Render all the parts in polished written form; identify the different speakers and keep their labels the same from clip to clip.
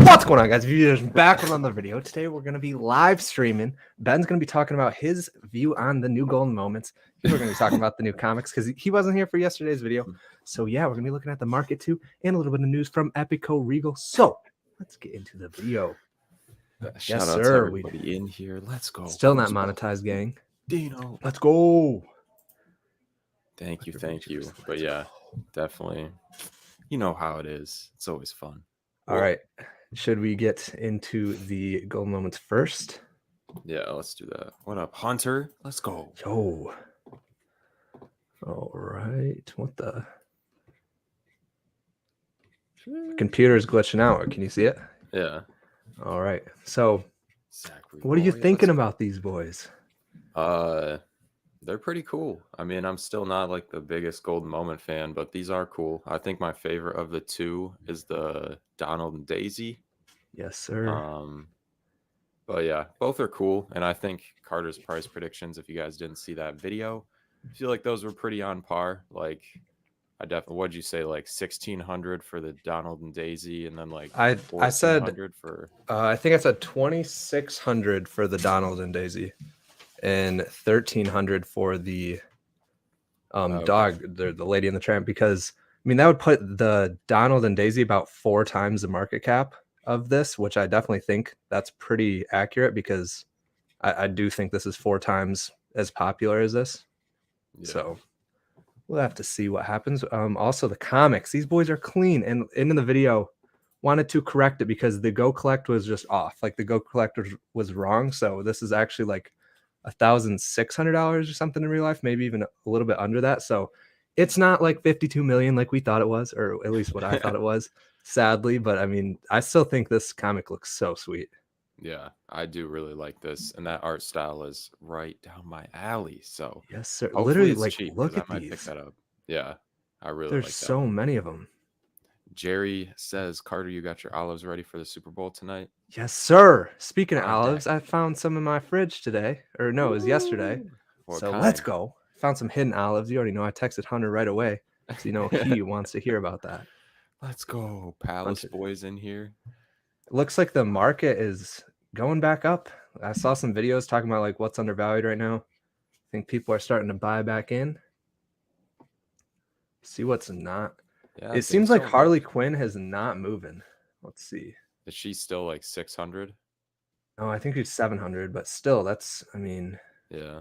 Speaker 1: What's going on, guys? If you're just back with another video, today we're going to be live streaming. Ben's going to be talking about his view on the new golden moments. We're going to be talking about the new comics because he wasn't here for yesterday's video. So yeah, we're going to be looking at the market too and a little bit of news from Ecomi. So let's get into the video.
Speaker 2: Shout out to everybody in here. Let's go.
Speaker 1: Still not monetized, gang.
Speaker 2: Dino.
Speaker 1: Let's go.
Speaker 2: Thank you. But yeah, definitely. You know how it is. It's always fun.
Speaker 1: All right. Should we get into the golden moments first?
Speaker 2: Yeah, let's do that. What up, Hunter? Let's go.
Speaker 1: Yo. All right. What the? Computer's glitching out. Can you see it?
Speaker 2: Yeah.
Speaker 1: All right. So, what are you thinking about these boys?
Speaker 2: They're pretty cool. I mean, I'm still not like the biggest golden moment fan, but these are cool. I think my favorite of the two is the Donald and Daisy.
Speaker 1: Yes, sir.
Speaker 2: But yeah, both are cool. And I think Carter's price predictions, if you guys didn't see that video, I feel like those were pretty on par. Like, I definitely, what'd you say, like 1,600 for the Donald and Daisy, and then like
Speaker 1: I said
Speaker 2: for
Speaker 1: I think I said 2,600 for the Donald and Daisy, and 1,300 for the dog, the Lady and the Tramp, because I mean that would put the Donald and Daisy about 4 times the market cap of this, which I definitely think that's pretty accurate because I do think this is 4 times as popular as this. Yeah. So we'll have to see what happens. Also, the comics, these boys are clean, and in the video wanted to correct it because the Go Collect was just off. Like the Go Collect was wrong. So this is actually like $1,600 or something in real life, maybe even a little bit under that. So it's not like 52 million like we thought it was, or at least what I thought it was, sadly. But I mean, I still think this comic looks so sweet.
Speaker 2: Yeah, I do really like this, and that art style is right down my alley. So
Speaker 1: yes, sir. Literally, like, cheap, look at
Speaker 2: I might pick that up. Yeah, I really
Speaker 1: There's
Speaker 2: like that.
Speaker 1: so many of them.
Speaker 2: Jerry says, Carter, you got your olives ready for the Super Bowl tonight?
Speaker 1: Yes, sir. Speaking of olives, I found some in my fridge today. Or no, it was yesterday. So let's go. Found some hidden olives. You already know I texted Hunter right away. So you know he wants to hear about that.
Speaker 2: Let's go. Palace boys in here.
Speaker 1: It looks like the market is going back up. I saw some videos talking about like what's undervalued right now. I think people are starting to buy back in. See what's not. Yeah, it seems like Harley Quinn has not moving. Let's see.
Speaker 2: Is she still like 600?
Speaker 1: Oh, I think she's 700, but still, that's, I mean,
Speaker 2: yeah.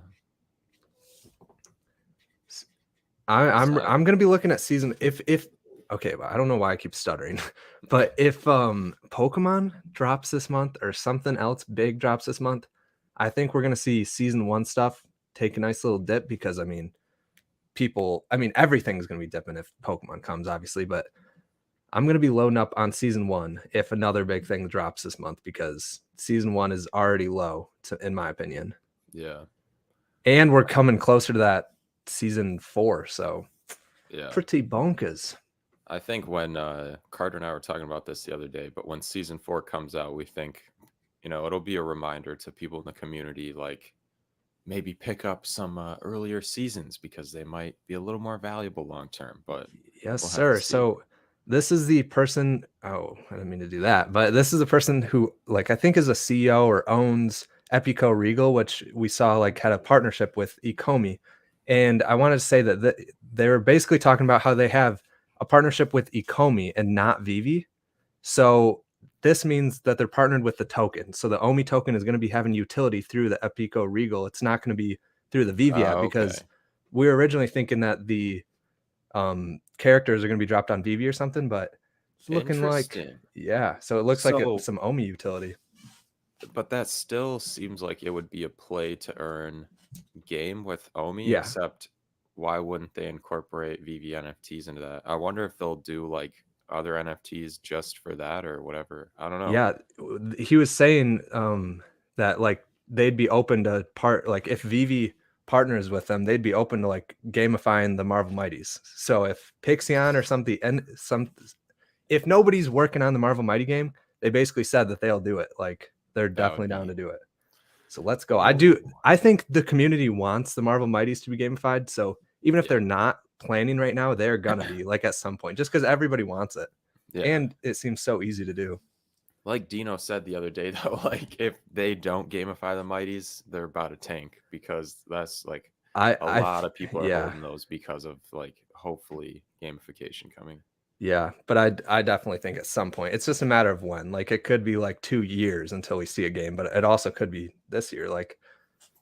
Speaker 1: I'm gonna be looking at season if okay, well, I don't know why I keep stuttering, but if Pokemon drops this month or something else big drops this month, I think we're gonna see season 1 stuff take a nice little dip because I mean, everything's gonna be dipping if Pokemon comes, obviously, but I'm gonna be loading up on season 1 if another big thing drops this month because season 1 is already low, in my opinion.
Speaker 2: Yeah,
Speaker 1: and we're coming closer to that season 4, so
Speaker 2: yeah,
Speaker 1: pretty bonkers.
Speaker 2: I think when Carter and I were talking about this the other day, but when season 4 comes out, we think, you know, it'll be a reminder to people in the community, like maybe pick up some earlier seasons because they might be a little more valuable long term. But
Speaker 1: yes, sir. So this is the person. Oh, I didn't mean to do that, but this is the person who, like, I think is a CEO or owns Ecomi, which we saw like had a partnership with Ecomi. And I wanted to say that they're basically talking about how they have a partnership with Ecomi and not Veve. So this means that they're partnered with the token. So the OMI token is going to be having utility through the Ecomi. It's not going to be through the Veve app because we were originally thinking that the characters are going to be dropped on Veve or something, but it's looking like, yeah. So it looks like some OMI utility.
Speaker 2: But that still seems like it would be a play to earn game with OMI, except why wouldn't they incorporate Veve NFTs into that? I wonder if they'll do like other NFTs just for that or whatever. I don't know.
Speaker 1: Yeah, he was saying that like they'd be open to like if Veve partners with them, they'd be open to like gamifying the Marvel Mighties. So if Pixion or something, if nobody's working on the Marvel Mighty game, they basically said that they'll do it. Like they're definitely down to do it. So let's go. I think the community wants the Marvel Mighties to be gamified. So even if they're not planning right now, they're gonna be like at some point, just because everybody wants it. And it seems so easy to do.
Speaker 2: Like Dino said the other day, though, like if they don't gamify the Mighties, they're about to tank because that's like a lot of people are
Speaker 1: Yeah,
Speaker 2: holding those because of like hopefully gamification coming.
Speaker 1: yeah, but I definitely think at some point it's just a matter of when. Like it could be like 2 years until we see a game, but it also could be this year. Like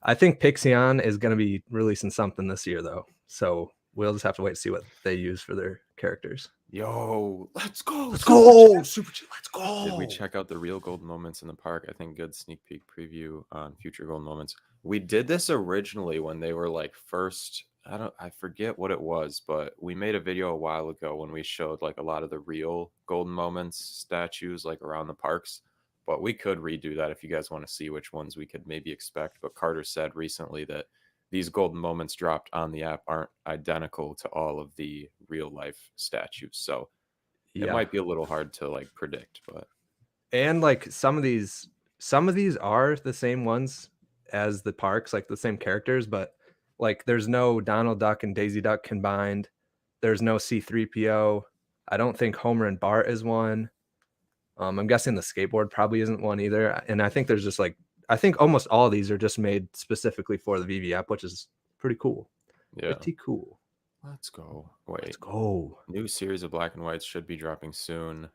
Speaker 1: I think Pixion is going to be releasing something this year though. So we'll just have to wait to see what they use for their characters.
Speaker 2: Yo, let's go,
Speaker 1: Let's
Speaker 2: Super
Speaker 1: go,
Speaker 2: Chat.
Speaker 1: Super Chat. Let's
Speaker 2: Did we
Speaker 1: go.
Speaker 2: check out the real golden moments in the park? I think good sneak peek preview on future golden moments. We did this originally when they were like first. I forget what it was, but we made a video a while ago when we showed like a lot of the real golden moments statues like around the parks. But we could redo that if you guys want to see which ones we could maybe expect. But Carter said recently that these golden moments dropped on the app aren't identical to all of the real life statues. So it
Speaker 1: Yeah.
Speaker 2: might be a little hard to like predict, but
Speaker 1: And like some of these are the same ones as the parks, like the same characters, but like there's no Donald Duck and Daisy Duck combined. There's no C3PO. I don't think Homer and Bart is one. I'm guessing the skateboard probably isn't one either. And I think there's just like I think almost all of these are just made specifically for the VV app, which is pretty cool.
Speaker 2: yeah.
Speaker 1: Pretty cool.
Speaker 2: Let's go.
Speaker 1: Let's
Speaker 2: Wait.
Speaker 1: go.
Speaker 2: New series of black and whites should be dropping soon.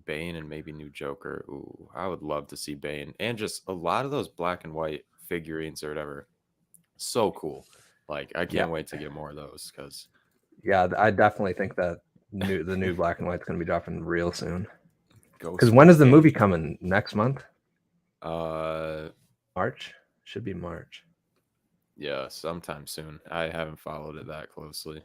Speaker 2: Bane and maybe new Joker. Ooh, I would love to see Bane. And just a lot of those black and white figurines or whatever. So cool. Like I can't wait to get more of those because
Speaker 1: Yeah, I definitely think that the new black and white's gonna be dropping real soon. Because
Speaker 2: Ghost
Speaker 1: when is the
Speaker 2: Gang.
Speaker 1: movie coming? Next month? March? Should be March.
Speaker 2: Yeah, sometime soon. I haven't followed it that closely.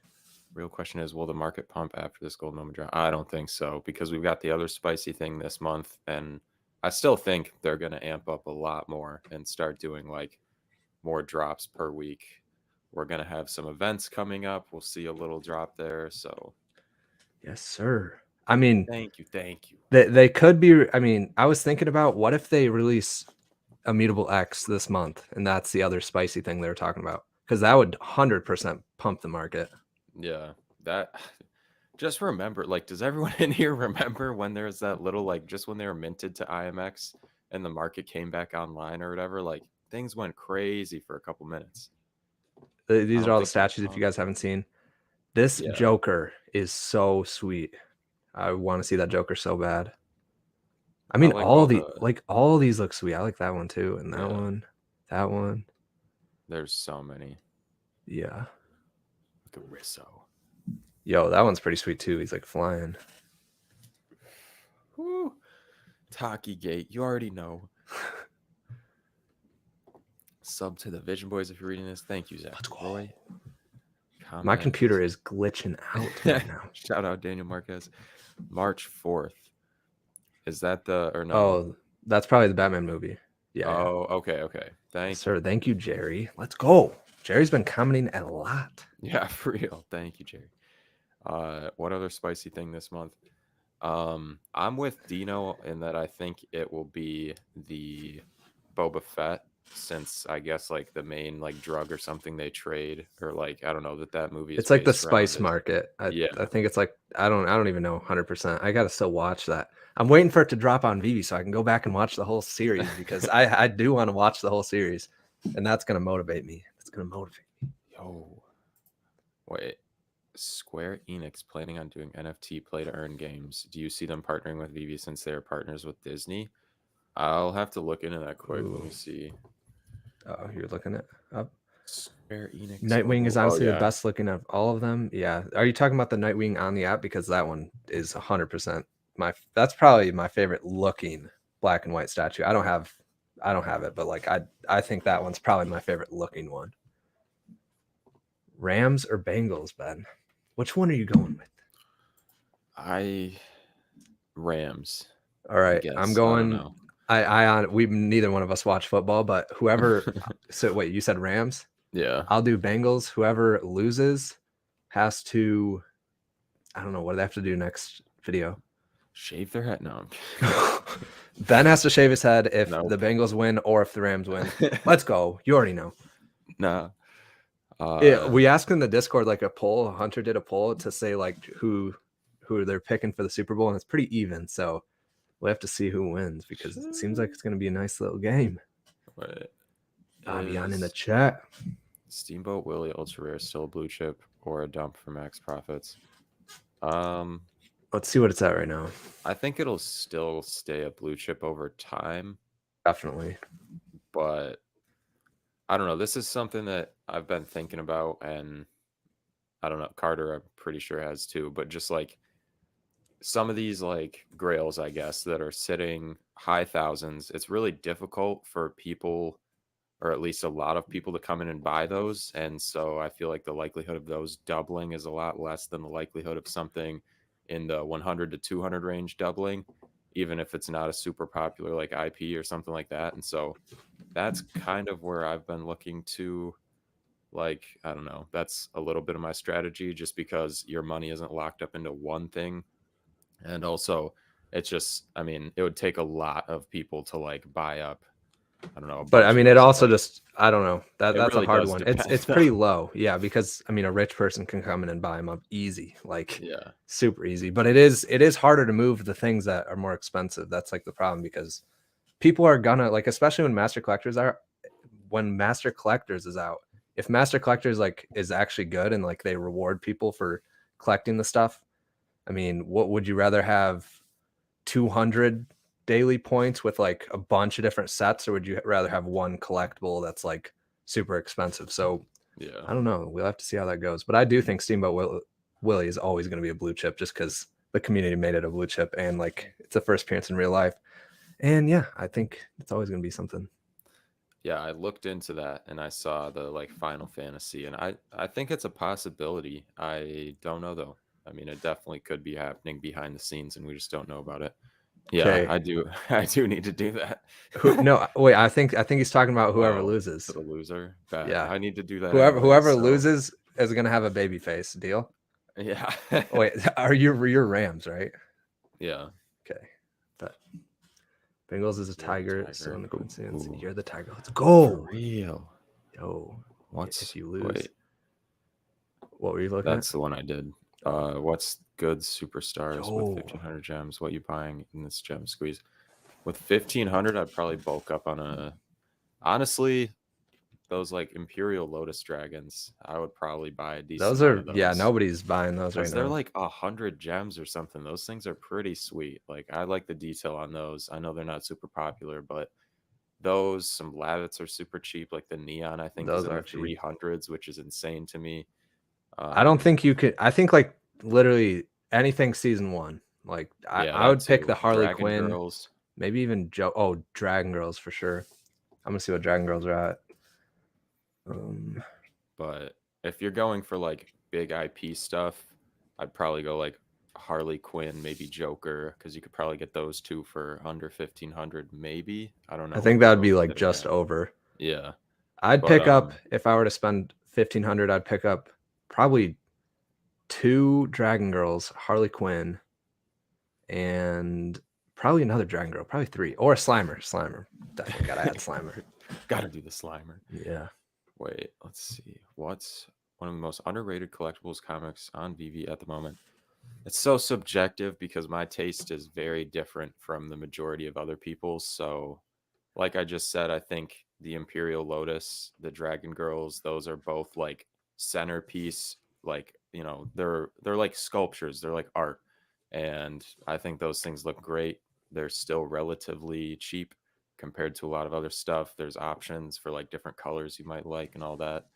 Speaker 2: Real question is, will the market pump after this golden moment drop? I don't think so because we've got the other spicy thing this month, and I still think they're gonna amp up a lot more and start doing like more drops per week. We're gonna have some events coming up. We'll see a little drop there. So
Speaker 1: Yes, sir. I mean,
Speaker 2: thank you, thank you.
Speaker 1: they could be. I mean, I was thinking about what if they release Immutable X this month, and that's the other spicy thing they were talking about, because that would 100% pump the market.
Speaker 2: Yeah, that. Just remember, like, does everyone in here remember when there's that little, like, just when they were minted to IMX and the market came back online or whatever? Like, things went crazy for a couple minutes. I
Speaker 1: These are
Speaker 2: don't
Speaker 1: all the
Speaker 2: think they'll
Speaker 1: statues. If you
Speaker 2: pump.
Speaker 1: guys haven't seen, this
Speaker 2: Yeah,
Speaker 1: Joker is so sweet. I want to see that Joker so bad. I
Speaker 2: I
Speaker 1: mean,
Speaker 2: like all the.
Speaker 1: all these look sweet. I like that one too, and that
Speaker 2: Yeah,
Speaker 1: one, that one.
Speaker 2: there's so many.
Speaker 1: Yeah.
Speaker 2: Look at Risso.
Speaker 1: Yo, that one's pretty sweet too. He's like flying.
Speaker 2: Woo. Taki Gate, you already know. Sub to the Vision Boys if you're reading this. Thank you, Zach.
Speaker 1: Let's go.
Speaker 2: Roy.
Speaker 1: My computer is glitching out right now.
Speaker 2: Shout out Daniel Marquez. March 4th. Is that the or no?
Speaker 1: Oh, that's probably the Batman movie. Yeah.
Speaker 2: Oh, okay, okay. Thank
Speaker 1: Sir, thank you, Jerry. Let's go. Jerry's been commenting a lot.
Speaker 2: Yeah, for real. Thank you, Jerry. What other spicy thing this month? I'm with Dino in that I think it will be the Boba Fett, since I guess like the main like drug or something they trade, or like I don't know that movie is
Speaker 1: It's like the
Speaker 2: based around
Speaker 1: spice
Speaker 2: is.
Speaker 1: market. I
Speaker 2: Yeah,
Speaker 1: think it's like I don't even know 100%. I gotta still watch that. I'm waiting for it to drop on Vivi so I can go back and watch the whole series because I do want to watch the whole series, and that's gonna motivate me. It's gonna motivate me.
Speaker 2: Yo, wait. Square Enix planning on doing NFT play to earn games. Do you see them partnering with Vivi since they are partners with Disney? I'll have to look into that quick. Let me
Speaker 1: Ooh.
Speaker 2: see.
Speaker 1: Oh, you're looking it up.
Speaker 2: Square Enix.
Speaker 1: Nightwing is
Speaker 2: Oh,
Speaker 1: honestly the
Speaker 2: yeah.
Speaker 1: best looking of all of them. Yeah. Are you talking about the Nightwing on the app? Because that one is 100% that's probably my favorite looking black and white statue. I don't have it, but like I think that one's probably my favorite looking one. Rams or Bengals, Ben? Which one are you going with?
Speaker 2: Rams.
Speaker 1: All right,
Speaker 2: guess.
Speaker 1: I'm
Speaker 2: I don't
Speaker 1: going.
Speaker 2: know.
Speaker 1: We neither one of us watch football, but whoever. So wait, you said Rams?
Speaker 2: Yeah.
Speaker 1: I'll do Bengals. Whoever loses has to. I don't know what do they have to do next video.
Speaker 2: Shave their head. No.
Speaker 1: Ben has to shave his head if
Speaker 2: Nope.
Speaker 1: the Bengals win or if the Rams win. Let's go. You already know.
Speaker 2: Nah.
Speaker 1: We asked in the Discord like a poll. Hunter did a poll to say like who they're picking for the Super Bowl, and it's pretty even. So we'll have to see who wins because it seems like it's going to be a nice little game.
Speaker 2: Wait,
Speaker 1: Avian in the
Speaker 2: is
Speaker 1: chat.
Speaker 2: Steamboat Willie Ultra Rare still a blue chip or a dump for max profits?
Speaker 1: Let's see what it's at right now.
Speaker 2: I think it'll still stay a blue chip over time,
Speaker 1: Definitely.
Speaker 2: but I don't know. This is something that I've been thinking about, and I don't know. Carter, I'm pretty sure has too. But just like some of these like grails, I guess, that are sitting high thousands, it's really difficult for people, or at least a lot of people, to come in and buy those. And so I feel like the likelihood of those doubling is a lot less than the likelihood of something in the 100 to 200 range doubling, even if it's not a super popular like IP or something like that. And so that's kind of where I've been looking to, like, I don't know, that's a little bit of my strategy, just because your money isn't locked up into one thing. And also, it's just, I mean, it would take a lot of people to like buy up, I don't know, a
Speaker 1: But I
Speaker 2: bunch
Speaker 1: mean,
Speaker 2: of
Speaker 1: it
Speaker 2: these.
Speaker 1: also
Speaker 2: Like,
Speaker 1: just, I don't know.
Speaker 2: it
Speaker 1: That's a
Speaker 2: really
Speaker 1: hard
Speaker 2: does
Speaker 1: one.
Speaker 2: depend.
Speaker 1: It's pretty low. Yeah, because I mean, a rich person can come in and buy them up easy, like
Speaker 2: Yeah.
Speaker 1: super easy. But it is harder to move the things that are more expensive. That's like the problem because people are gonna like, especially when Master Collectors is out. If Master Collectors like is actually good and like they reward people for collecting the stuff, I mean, what would you rather have 200 daily points with like a bunch of different sets, or would you rather have one collectible that's like super expensive? So
Speaker 2: Yeah.
Speaker 1: I don't know. We'll have to see how that goes. But I do think Willie is always going to be a blue chip just because the community made it a blue chip and like it's the first appearance in real life. And yeah, I think it's always going to be something.
Speaker 2: Yeah, I looked into that and I saw the like Final Fantasy, and I think it's a possibility. I don't know though. I mean, it definitely could be happening behind the scenes and we just don't know about it. Yeah,
Speaker 1: Okay.
Speaker 2: I do. I do need to do that.
Speaker 1: No, wait. I think he's talking about whoever
Speaker 2: Oh,
Speaker 1: loses.
Speaker 2: to the loser. Bet
Speaker 1: Yeah,
Speaker 2: I need to do that
Speaker 1: whoever
Speaker 2: anyway.
Speaker 1: whoever
Speaker 2: So
Speaker 1: loses is going to have a baby face deal.
Speaker 2: yeah,
Speaker 1: Oh, wait, are your Rams, right?
Speaker 2: yeah.
Speaker 1: Okay. But Bengals is a
Speaker 2: You're the
Speaker 1: tiger, so
Speaker 2: tiger.
Speaker 1: in the coincidence,
Speaker 2: Ooh,
Speaker 1: you're the tiger. Let's
Speaker 2: for
Speaker 1: go.
Speaker 2: real.
Speaker 1: Yo,
Speaker 2: What's
Speaker 1: if you lose,
Speaker 2: wait?
Speaker 1: what were you looking at?
Speaker 2: That's the one I did. What's good superstars with
Speaker 1: Yo,
Speaker 2: 1,500 gems? What you buying in this gem squeeze? With 1,500, I'd probably bulk up on a. Honestly, those like Imperial Lotus Dragons, I would probably buy a decent
Speaker 1: those
Speaker 2: amount
Speaker 1: are,
Speaker 2: of
Speaker 1: yeah,
Speaker 2: those
Speaker 1: nobody's buying those right
Speaker 2: because they're
Speaker 1: now.
Speaker 2: like 100 gems or something. Those things are pretty sweet. Like, I like the detail on those. I know they're not super popular, but those, some Lavits are super cheap. Like the Neon, I think, is
Speaker 1: Those
Speaker 2: in
Speaker 1: are
Speaker 2: the
Speaker 1: cheap.
Speaker 2: 300s, which is insane to me.
Speaker 1: I don't
Speaker 2: Um,
Speaker 1: think you could. I think like literally anything season one. Like I,
Speaker 2: yeah,
Speaker 1: I
Speaker 2: that
Speaker 1: would pick the
Speaker 2: too.
Speaker 1: Harley
Speaker 2: Dragon
Speaker 1: Quinn,
Speaker 2: Girls.
Speaker 1: maybe even Joe. Oh, Dragon Girls for sure. I'm gonna see what Dragon Girls are at.
Speaker 2: But if you're going for like big IP stuff, I'd probably go like Harley Quinn, maybe Joker, because you could probably get those two for under 1,500, maybe. I don't
Speaker 1: I
Speaker 2: know
Speaker 1: think
Speaker 2: what
Speaker 1: that
Speaker 2: they're
Speaker 1: would be
Speaker 2: both
Speaker 1: like
Speaker 2: sitting
Speaker 1: just
Speaker 2: at.
Speaker 1: over.
Speaker 2: Yeah,
Speaker 1: I'd
Speaker 2: but
Speaker 1: pick up if I were to spend 1,500. I'd pick up probably 2 Dragon Girls, Harley Quinn, and probably another Dragon Girl, probably 3, or a Slimer. Slimer, definitely gotta add Slimer.
Speaker 2: gotta do the Slimer.
Speaker 1: Yeah.
Speaker 2: Wait, let's see. What's one of the most underrated collectibles comics on VV at the moment? It's so subjective because my taste is very different from the majority of other people's. So, like I just said, I think the Imperial Lotus, the Dragon Girls, those are both like centerpiece. Like, they're like sculptures. They're like art, and I think those things look great. They're still relatively cheap compared to a lot of other stuff. There's options for like different colors you might like and all that.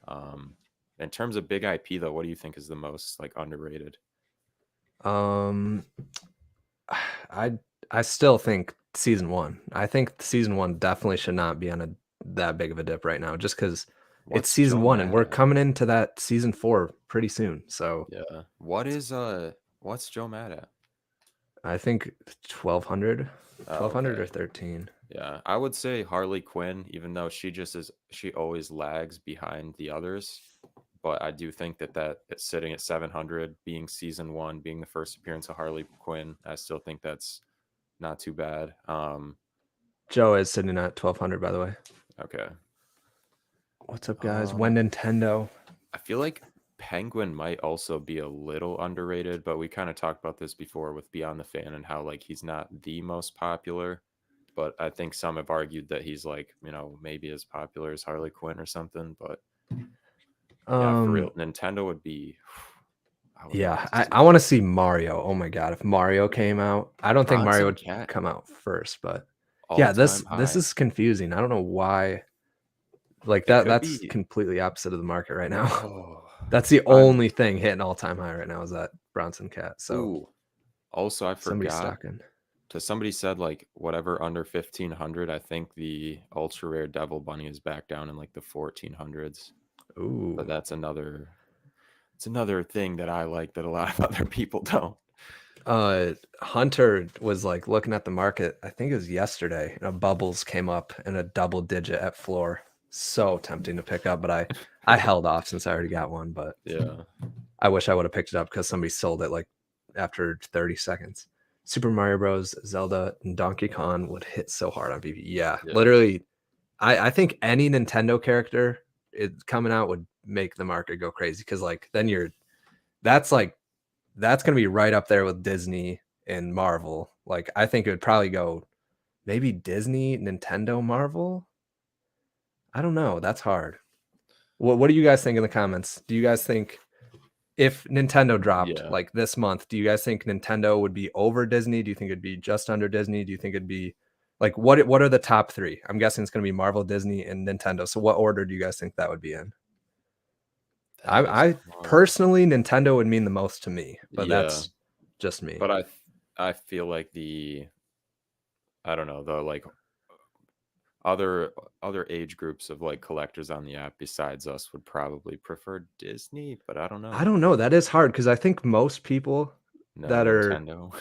Speaker 2: Um, in terms of big IP, though, what do you think is the most like underrated?
Speaker 1: Um, I I still think season one. I think season one definitely should not be on a that big of a dip right now, just because it's
Speaker 2: What's
Speaker 1: season
Speaker 2: Joe
Speaker 1: one and
Speaker 2: mad
Speaker 1: we're
Speaker 2: at?
Speaker 1: coming into that season four pretty soon. So
Speaker 2: Yeah. What's Joe mad at?
Speaker 1: I think 1,200,
Speaker 2: Oh,
Speaker 1: 1,200 or
Speaker 2: okay.
Speaker 1: 13.
Speaker 2: Yeah. I would say Harley Quinn, even though she always lags behind the others. But I do think that it's sitting at 700, being season one, being the first appearance of Harley Quinn. I still think that's not too bad.
Speaker 1: Joe is sitting at 1,200, by the way.
Speaker 2: Okay.
Speaker 1: What's up, guys? When Nintendo?
Speaker 2: I feel like Penguin might also be a little underrated, but we kind of talked about this before with Beyond the Fan and how like he's not the most popular. But I think some have argued that he's like, maybe as popular as Harley Quinn or something. But yeah, for real, Nintendo would be. I would love
Speaker 1: Yeah,
Speaker 2: to see
Speaker 1: I want to see Mario. Oh my god, if Mario came out, I don't think Mario
Speaker 2: Bronson
Speaker 1: would
Speaker 2: Cat
Speaker 1: come out first, but
Speaker 2: all
Speaker 1: yeah, this
Speaker 2: time
Speaker 1: this
Speaker 2: high.
Speaker 1: is confusing. I don't know why. Like
Speaker 2: It could
Speaker 1: that's
Speaker 2: be.
Speaker 1: completely opposite of the market right now.
Speaker 2: Oh,
Speaker 1: That's the
Speaker 2: I'm.
Speaker 1: only thing hitting all-time high right now is that Bronson Cat. So
Speaker 2: Ooh. Also, I
Speaker 1: somebody's
Speaker 2: forgot.
Speaker 1: stocking.
Speaker 2: To somebody said like whatever under 1500. I think the ultra rare Devil Bunny is back down in like the 1400s. But
Speaker 1: Ooh.
Speaker 2: that's another. It's another thing that I like that a lot of other people don't.
Speaker 1: Hunter was like looking at the market, I think it was yesterday, and a bubbles came up in a double digit at floor. So tempting to pick up, but I held off since I already got one, but
Speaker 2: Yeah.
Speaker 1: I wish I would have picked it up because somebody sold it like after 30 seconds. Super Mario Bros, Zelda, and Donkey Kong would hit so hard on PvP. Yeah,
Speaker 2: Yeah.
Speaker 1: literally, I think any Nintendo character coming out would make the market go crazy because like then that's like that's gonna be right up there with Disney and Marvel. Like I think it would probably go maybe Disney, Nintendo, Marvel. I don't know. That's hard. What do you guys think in the comments? Do you guys think if Nintendo dropped
Speaker 2: Yeah.
Speaker 1: like this month, do you guys think Nintendo would be over Disney? Do you think it'd be just under Disney? Do you think it'd be like what are the top three? I'm guessing it's gonna be Marvel, Disney, and Nintendo. So what order do you guys think that would be in?
Speaker 2: That is
Speaker 1: I
Speaker 2: hard.
Speaker 1: personally Nintendo would mean the most to me, but
Speaker 2: Yeah.
Speaker 1: that's just me.
Speaker 2: But I feel like I don't know, the like other other age groups of like collectors on the app besides us would probably prefer Disney, but I don't
Speaker 1: I
Speaker 2: know.
Speaker 1: don't know. That is hard because I think most people
Speaker 2: No
Speaker 1: that are
Speaker 2: Nintendo.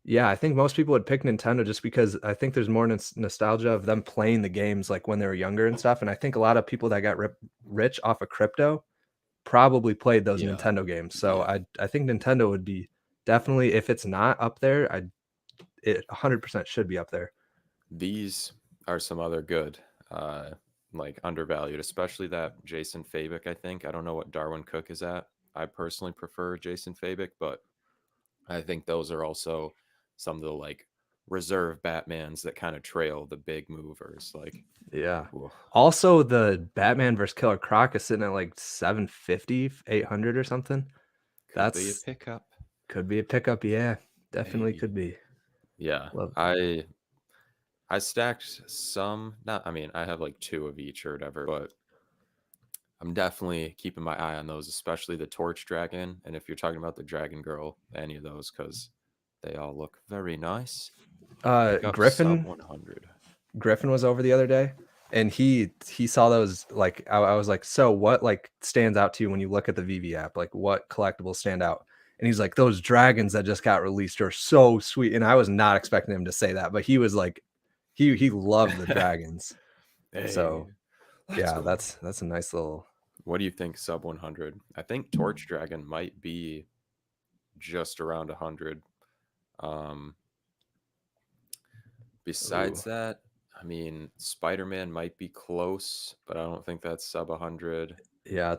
Speaker 1: yeah, I think most people would pick Nintendo just because I think there's more nostalgia of them playing the games like when they were younger and stuff. And I think a lot of people that got rich off of crypto probably played those
Speaker 2: Yeah.
Speaker 1: Nintendo games. So
Speaker 2: Yeah.
Speaker 1: I think Nintendo would be definitely if it's not up there, it 100% should be up there.
Speaker 2: These are some other good, uh, like undervalued, especially that Jason Fabic. I think I don't know what Darwin Cook is at. I personally prefer Jason Fabic, but I think those are also some of the like reserve Batmans that kind of trail the big movers. Like,
Speaker 1: Yeah.
Speaker 2: ooh,
Speaker 1: Also, the Batman versus Killer Croc is sitting at like 750, 800 or something.
Speaker 2: could be a
Speaker 1: That's
Speaker 2: pickup,
Speaker 1: could be a pickup. Yeah, definitely
Speaker 2: maybe.
Speaker 1: could be.
Speaker 2: Yeah,
Speaker 1: Love.
Speaker 2: I stacked some. Not, I mean, I have like two of each or whatever, but I'm definitely keeping my eye on those, especially the Torch Dragon. And if you're talking about the Dragon Girl, any of those, because they all look very nice. Pick up sub
Speaker 1: Griffin
Speaker 2: 100.
Speaker 1: Griffin was over the other day and he saw those like I was like, so what like stands out to you when you look at the VV app? Like what collectibles stand out? And he's like, those dragons that just got released are so sweet. And I was not expecting him to say that, but he was like, he loved the dragons.
Speaker 2: Hey,
Speaker 1: So
Speaker 2: let's
Speaker 1: yeah,
Speaker 2: go.
Speaker 1: that's a nice little
Speaker 2: What do you think sub 100? I think Torch Dragon might be just around 100. Um,
Speaker 1: ooh.
Speaker 2: besides that, I mean, Spider Man might be close, but I don't think that's sub 100.
Speaker 1: Yeah,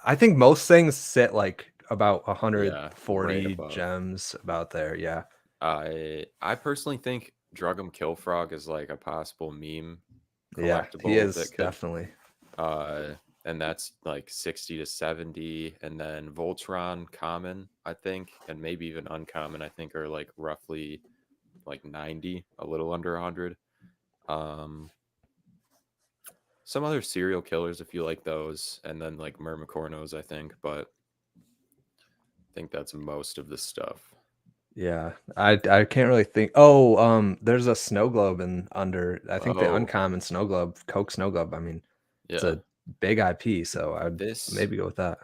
Speaker 1: I think most things sit like about
Speaker 2: Yeah, right
Speaker 1: 140
Speaker 2: above.
Speaker 1: gems about there. Yeah.
Speaker 2: I personally think Drug'em Kill Frog is like a possible meme
Speaker 1: Yeah, he
Speaker 2: collectible
Speaker 1: is
Speaker 2: that could
Speaker 1: definitely.
Speaker 2: uh and that's like 60 to 70, and then Voltron common, I think, and maybe even uncommon, I think, are like roughly like 90, a little under 100. Um some other serial killers if you like those, and then like Myrmicornos, I think, but I think that's most of the stuff.
Speaker 1: Yeah, I can't really think. Oh, there's a snow globe in under. I think the
Speaker 2: Oh,
Speaker 1: uncommon snow globe, Coke snow globe. I mean, it's
Speaker 2: yeah.
Speaker 1: a big IP, so I'd
Speaker 2: This
Speaker 1: maybe go with that.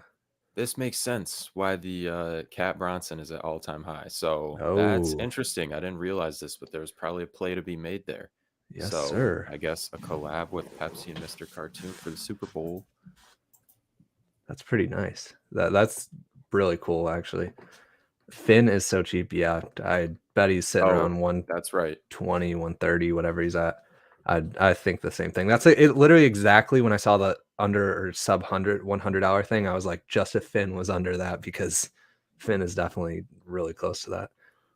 Speaker 2: This makes sense why the Cat Bronson is at all time high. So that's
Speaker 1: Oh,
Speaker 2: interesting. I didn't realize this, but there's probably a play to be made there.
Speaker 1: yes,
Speaker 2: So
Speaker 1: sir.
Speaker 2: I guess a collab with Pepsi and Mr. Cartoon for the Super Bowl.
Speaker 1: That's pretty nice. That's really cool, actually. Finn is so cheap. Yeah, I bet he's sitting
Speaker 2: Oh,
Speaker 1: around
Speaker 2: that's right.
Speaker 1: 120, 130, whatever he's at. I think the same thing. That's it. Literally exactly when I saw the under or sub $100 thing, I was like, just if Finn was under that, because Finn is definitely really close to that.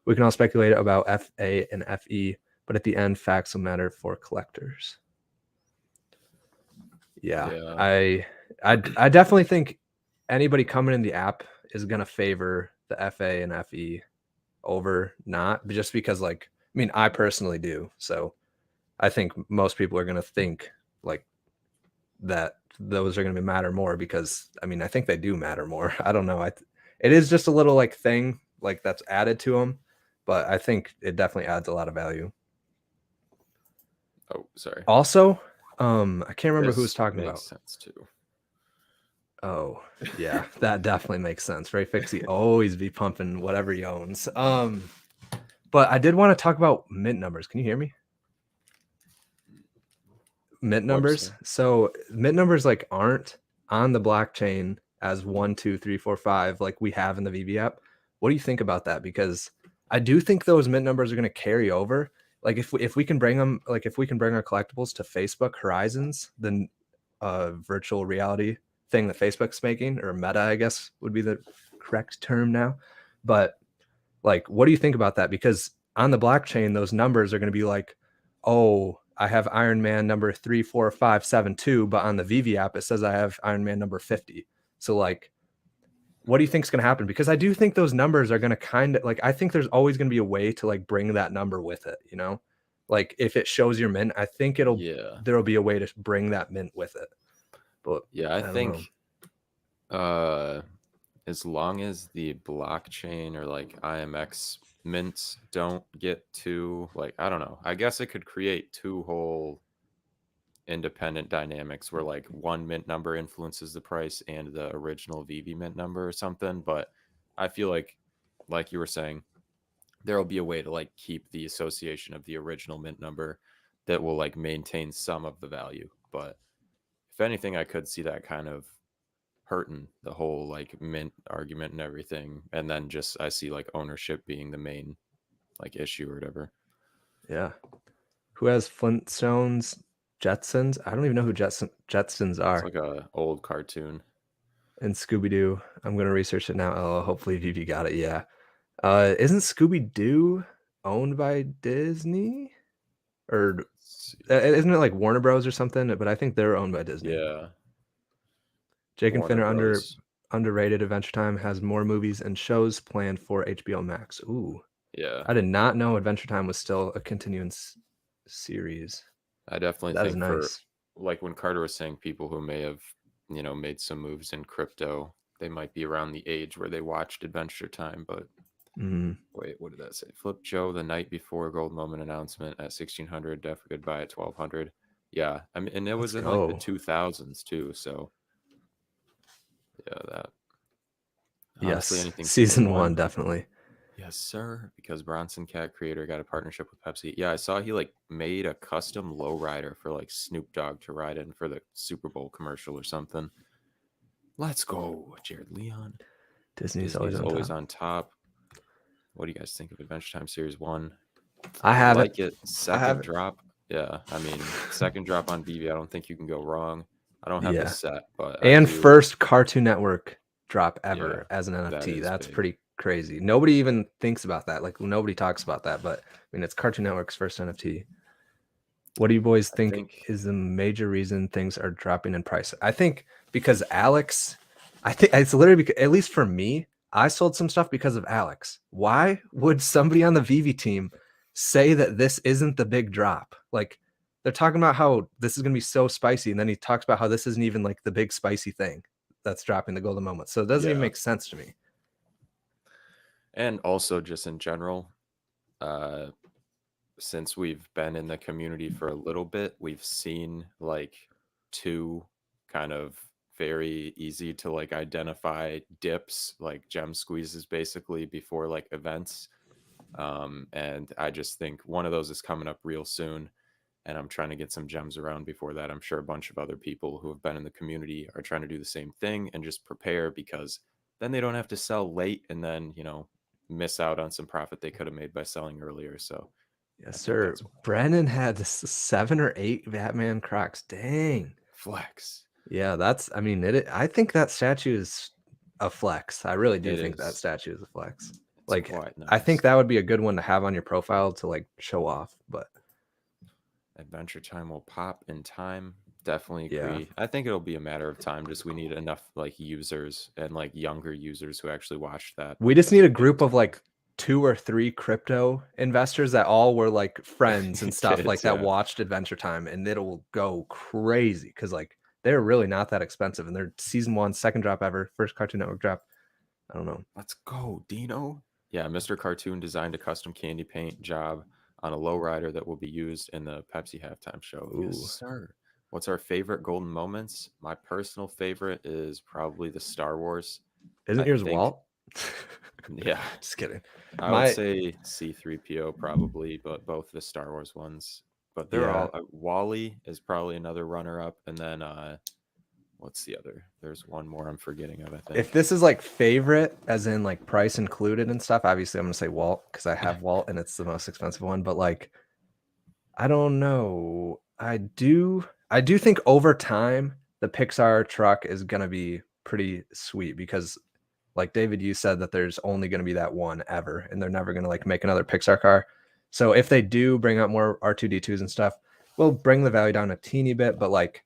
Speaker 1: We can all speculate about FA and FE, but at the end, facts will matter for collectors. Yeah,
Speaker 2: Yeah.
Speaker 1: I definitely think anybody coming in the app is gonna favor the FA and FE over not, just because, like, I mean, I personally do. So I think most people are gonna think like that those are gonna matter more, because I mean, I think they do matter more. I don't know. It is just a little like thing like that's added to them, but I think it definitely adds a lot of value.
Speaker 2: Oh, sorry.
Speaker 1: Also, I can't remember who was
Speaker 2: This
Speaker 1: talking
Speaker 2: makes
Speaker 1: about.
Speaker 2: sense too.
Speaker 1: Oh, yeah, that definitely makes sense. Very Fixie always be pumping whatever he owns. But I did want to talk about mint numbers. Can you hear me? Mint
Speaker 2: What'd you
Speaker 1: numbers.
Speaker 2: say?
Speaker 1: So mint numbers like aren't on the blockchain as 1, 2, 3, 4, 5 like we have in the VV app. What do you think about that? Because I do think those mint numbers are going to carry over. Like if we can bring them, like if we can bring our collectibles to Facebook Horizons, then virtual reality thing that Facebook's making, or Meta, I guess would be the correct term now. But like, what do you think about that? Because on the blockchain, those numbers are going to be like, oh, I have Iron Man number 34572, but on the VV app, it says I have Iron Man number 50. So, like, what do you think is going to happen? Because I do think those numbers are going to kind of like, I think there's always going to be a way to like bring that number with it, you know? Like, if it shows your mint, I think
Speaker 2: Yeah.
Speaker 1: there'll be a way to bring that mint with it. But
Speaker 2: Yeah, I
Speaker 1: I don't know.
Speaker 2: think uh as long as the blockchain or like IMX mints don't get too like I don't know. I guess it could create two whole independent dynamics where like one mint number influences the price and the original VV mint number or something, but I feel like you were saying there'll be a way to like keep the association of the original mint number that will like maintain some of the value. But if anything, I could see that kind of hurting the whole like mint argument and everything. And then just I see like ownership being the main like issue or whatever.
Speaker 1: Yeah. Who has Flintstones, Jetsons? I don't even know who Jetsons
Speaker 2: It's
Speaker 1: are.
Speaker 2: like a old cartoon.
Speaker 1: And Scooby Doo. I'm gonna research it now. Oh, hopefully Vivi got it. Yeah. Isn't Scooby Doo owned by Disney? Or
Speaker 2: Let's see.
Speaker 1: isn't it like Warner Bros or something? But I think they're owned by Disney.
Speaker 2: Yeah,
Speaker 1: Jake and Finn
Speaker 2: Warner
Speaker 1: are
Speaker 2: Bros.
Speaker 1: underrated. Adventure Time has more movies and shows planned for HBO Max. Ooh,
Speaker 2: Yeah,
Speaker 1: I did not know Adventure Time was still a continuing series.
Speaker 2: I definitely
Speaker 1: That is
Speaker 2: think for
Speaker 1: nice.
Speaker 2: like when Carter was saying people who may have, made some moves in crypto, they might be around the age where they watched Adventure Time. But
Speaker 1: Mm,
Speaker 2: wait, what did that say? Flip Joe the night before gold moment announcement at 1600, def goodbye at 1200. Yeah, I mean, and it
Speaker 1: let's
Speaker 2: was in like the
Speaker 1: go.
Speaker 2: 2000s too. So yeah, that honestly
Speaker 1: Yes,
Speaker 2: anything season
Speaker 1: season one
Speaker 2: one.
Speaker 1: definitely.
Speaker 2: Yes, sir. Because Bronson Cat creator got a partnership with Pepsi. Yeah, I saw he like made a custom lowrider for like Snoop Dogg to ride in for the Super Bowl commercial or something. Let's go, Jared Leon.
Speaker 1: Disney's always
Speaker 2: Disney's
Speaker 1: on
Speaker 2: always
Speaker 1: top.
Speaker 2: on top. What do you guys think of Adventure Time Series 1?
Speaker 1: I
Speaker 2: I
Speaker 1: have it.
Speaker 2: like it.
Speaker 1: I have
Speaker 2: Second
Speaker 1: it.
Speaker 2: drop. Yeah, I mean, second drop on BB. I don't think you can go wrong. I don't have the
Speaker 1: Yeah.
Speaker 2: set, but I
Speaker 1: And
Speaker 2: do.
Speaker 1: first Cartoon Network drop
Speaker 2: Yeah,
Speaker 1: ever as an
Speaker 2: that
Speaker 1: NFT.
Speaker 2: is
Speaker 1: That's
Speaker 2: big.
Speaker 1: pretty crazy. Nobody even thinks about that. Like nobody talks about that, but I mean it's Cartoon Network's first NFT. What do you boys
Speaker 2: I
Speaker 1: think
Speaker 2: think,
Speaker 1: is the major reason things are dropping in price? I think because Alex, I think it's literally because, at least for me, I sold some stuff because of Alex. Why would somebody on the Vivi team say that this isn't the big drop? Like they're talking about how this is going to be so spicy, and then he talks about how this isn't even like the big spicy thing that's dropping the golden moment. So it doesn't even
Speaker 2: yeah.
Speaker 1: make sense to me.
Speaker 2: And also, just in general, uh, since we've been in the community for a little bit, we've seen like two kind of very easy to like identify dips, like gem squeezes basically before like events. And I just think one of those is coming up real soon. And I'm trying to get some gems around before that. I'm sure a bunch of other people who have been in the community are trying to do the same thing and just prepare because then they don't have to sell late and then, miss out on some profit they could have made by selling earlier. So
Speaker 1: Yes,
Speaker 2: think
Speaker 1: sir.
Speaker 2: that's
Speaker 1: Brennan had 7 or 8 Batman Crocs. Dang.
Speaker 2: flex.
Speaker 1: Yeah, that's. I mean, I think that statue is a flex. I really do
Speaker 2: It
Speaker 1: think that
Speaker 2: is.
Speaker 1: statue is a flex.
Speaker 2: It's
Speaker 1: Like,
Speaker 2: quite
Speaker 1: I think
Speaker 2: nice.
Speaker 1: that would be a good one to have on your profile to like show off. But
Speaker 2: Adventure Time will pop in time. Definitely
Speaker 1: yeah,
Speaker 2: agree. I think it'll be a matter of time. Just we need enough like users and like younger users who actually watch that
Speaker 1: we just
Speaker 2: to
Speaker 1: need a
Speaker 2: get
Speaker 1: group
Speaker 2: to
Speaker 1: of like 2 or 3 crypto investors that all were like friends and stuff like
Speaker 2: kids.
Speaker 1: that
Speaker 2: Yeah,
Speaker 1: watched Adventure Time, and it'll go crazy because like they're really not that expensive, and they're season 1, second drop ever, first Cartoon Network drop. I don't know.
Speaker 2: let's go, Dino. Yeah, Mr. Cartoon designed a custom candy paint job on a lowrider that will be used in the Pepsi halftime show. Yes,
Speaker 1: Ooh,
Speaker 2: sir. What's our favorite golden moments? My personal favorite is probably the Star Wars.
Speaker 1: isn't
Speaker 2: I
Speaker 1: yours
Speaker 2: think,
Speaker 1: Walt?
Speaker 2: yeah,
Speaker 1: Just kidding.
Speaker 2: I would
Speaker 1: My
Speaker 2: say C3PO probably, but both the Star Wars ones. But they're
Speaker 1: yeah.
Speaker 2: all Wally is probably another runner up, and then what's the other? There's one more I'm forgetting of. I
Speaker 1: If
Speaker 2: think.
Speaker 1: this is like favorite, as in like price included and stuff, obviously I'm gonna say Walt because I have Walt and it's the most expensive one. But like, I don't know. I do think over time the Pixar truck is gonna be pretty sweet because like David, you said that there's only gonna be that one ever, and they're never gonna like make another Pixar car. So if they do bring out more R2D2s and stuff, we'll bring the value down a teeny bit, but like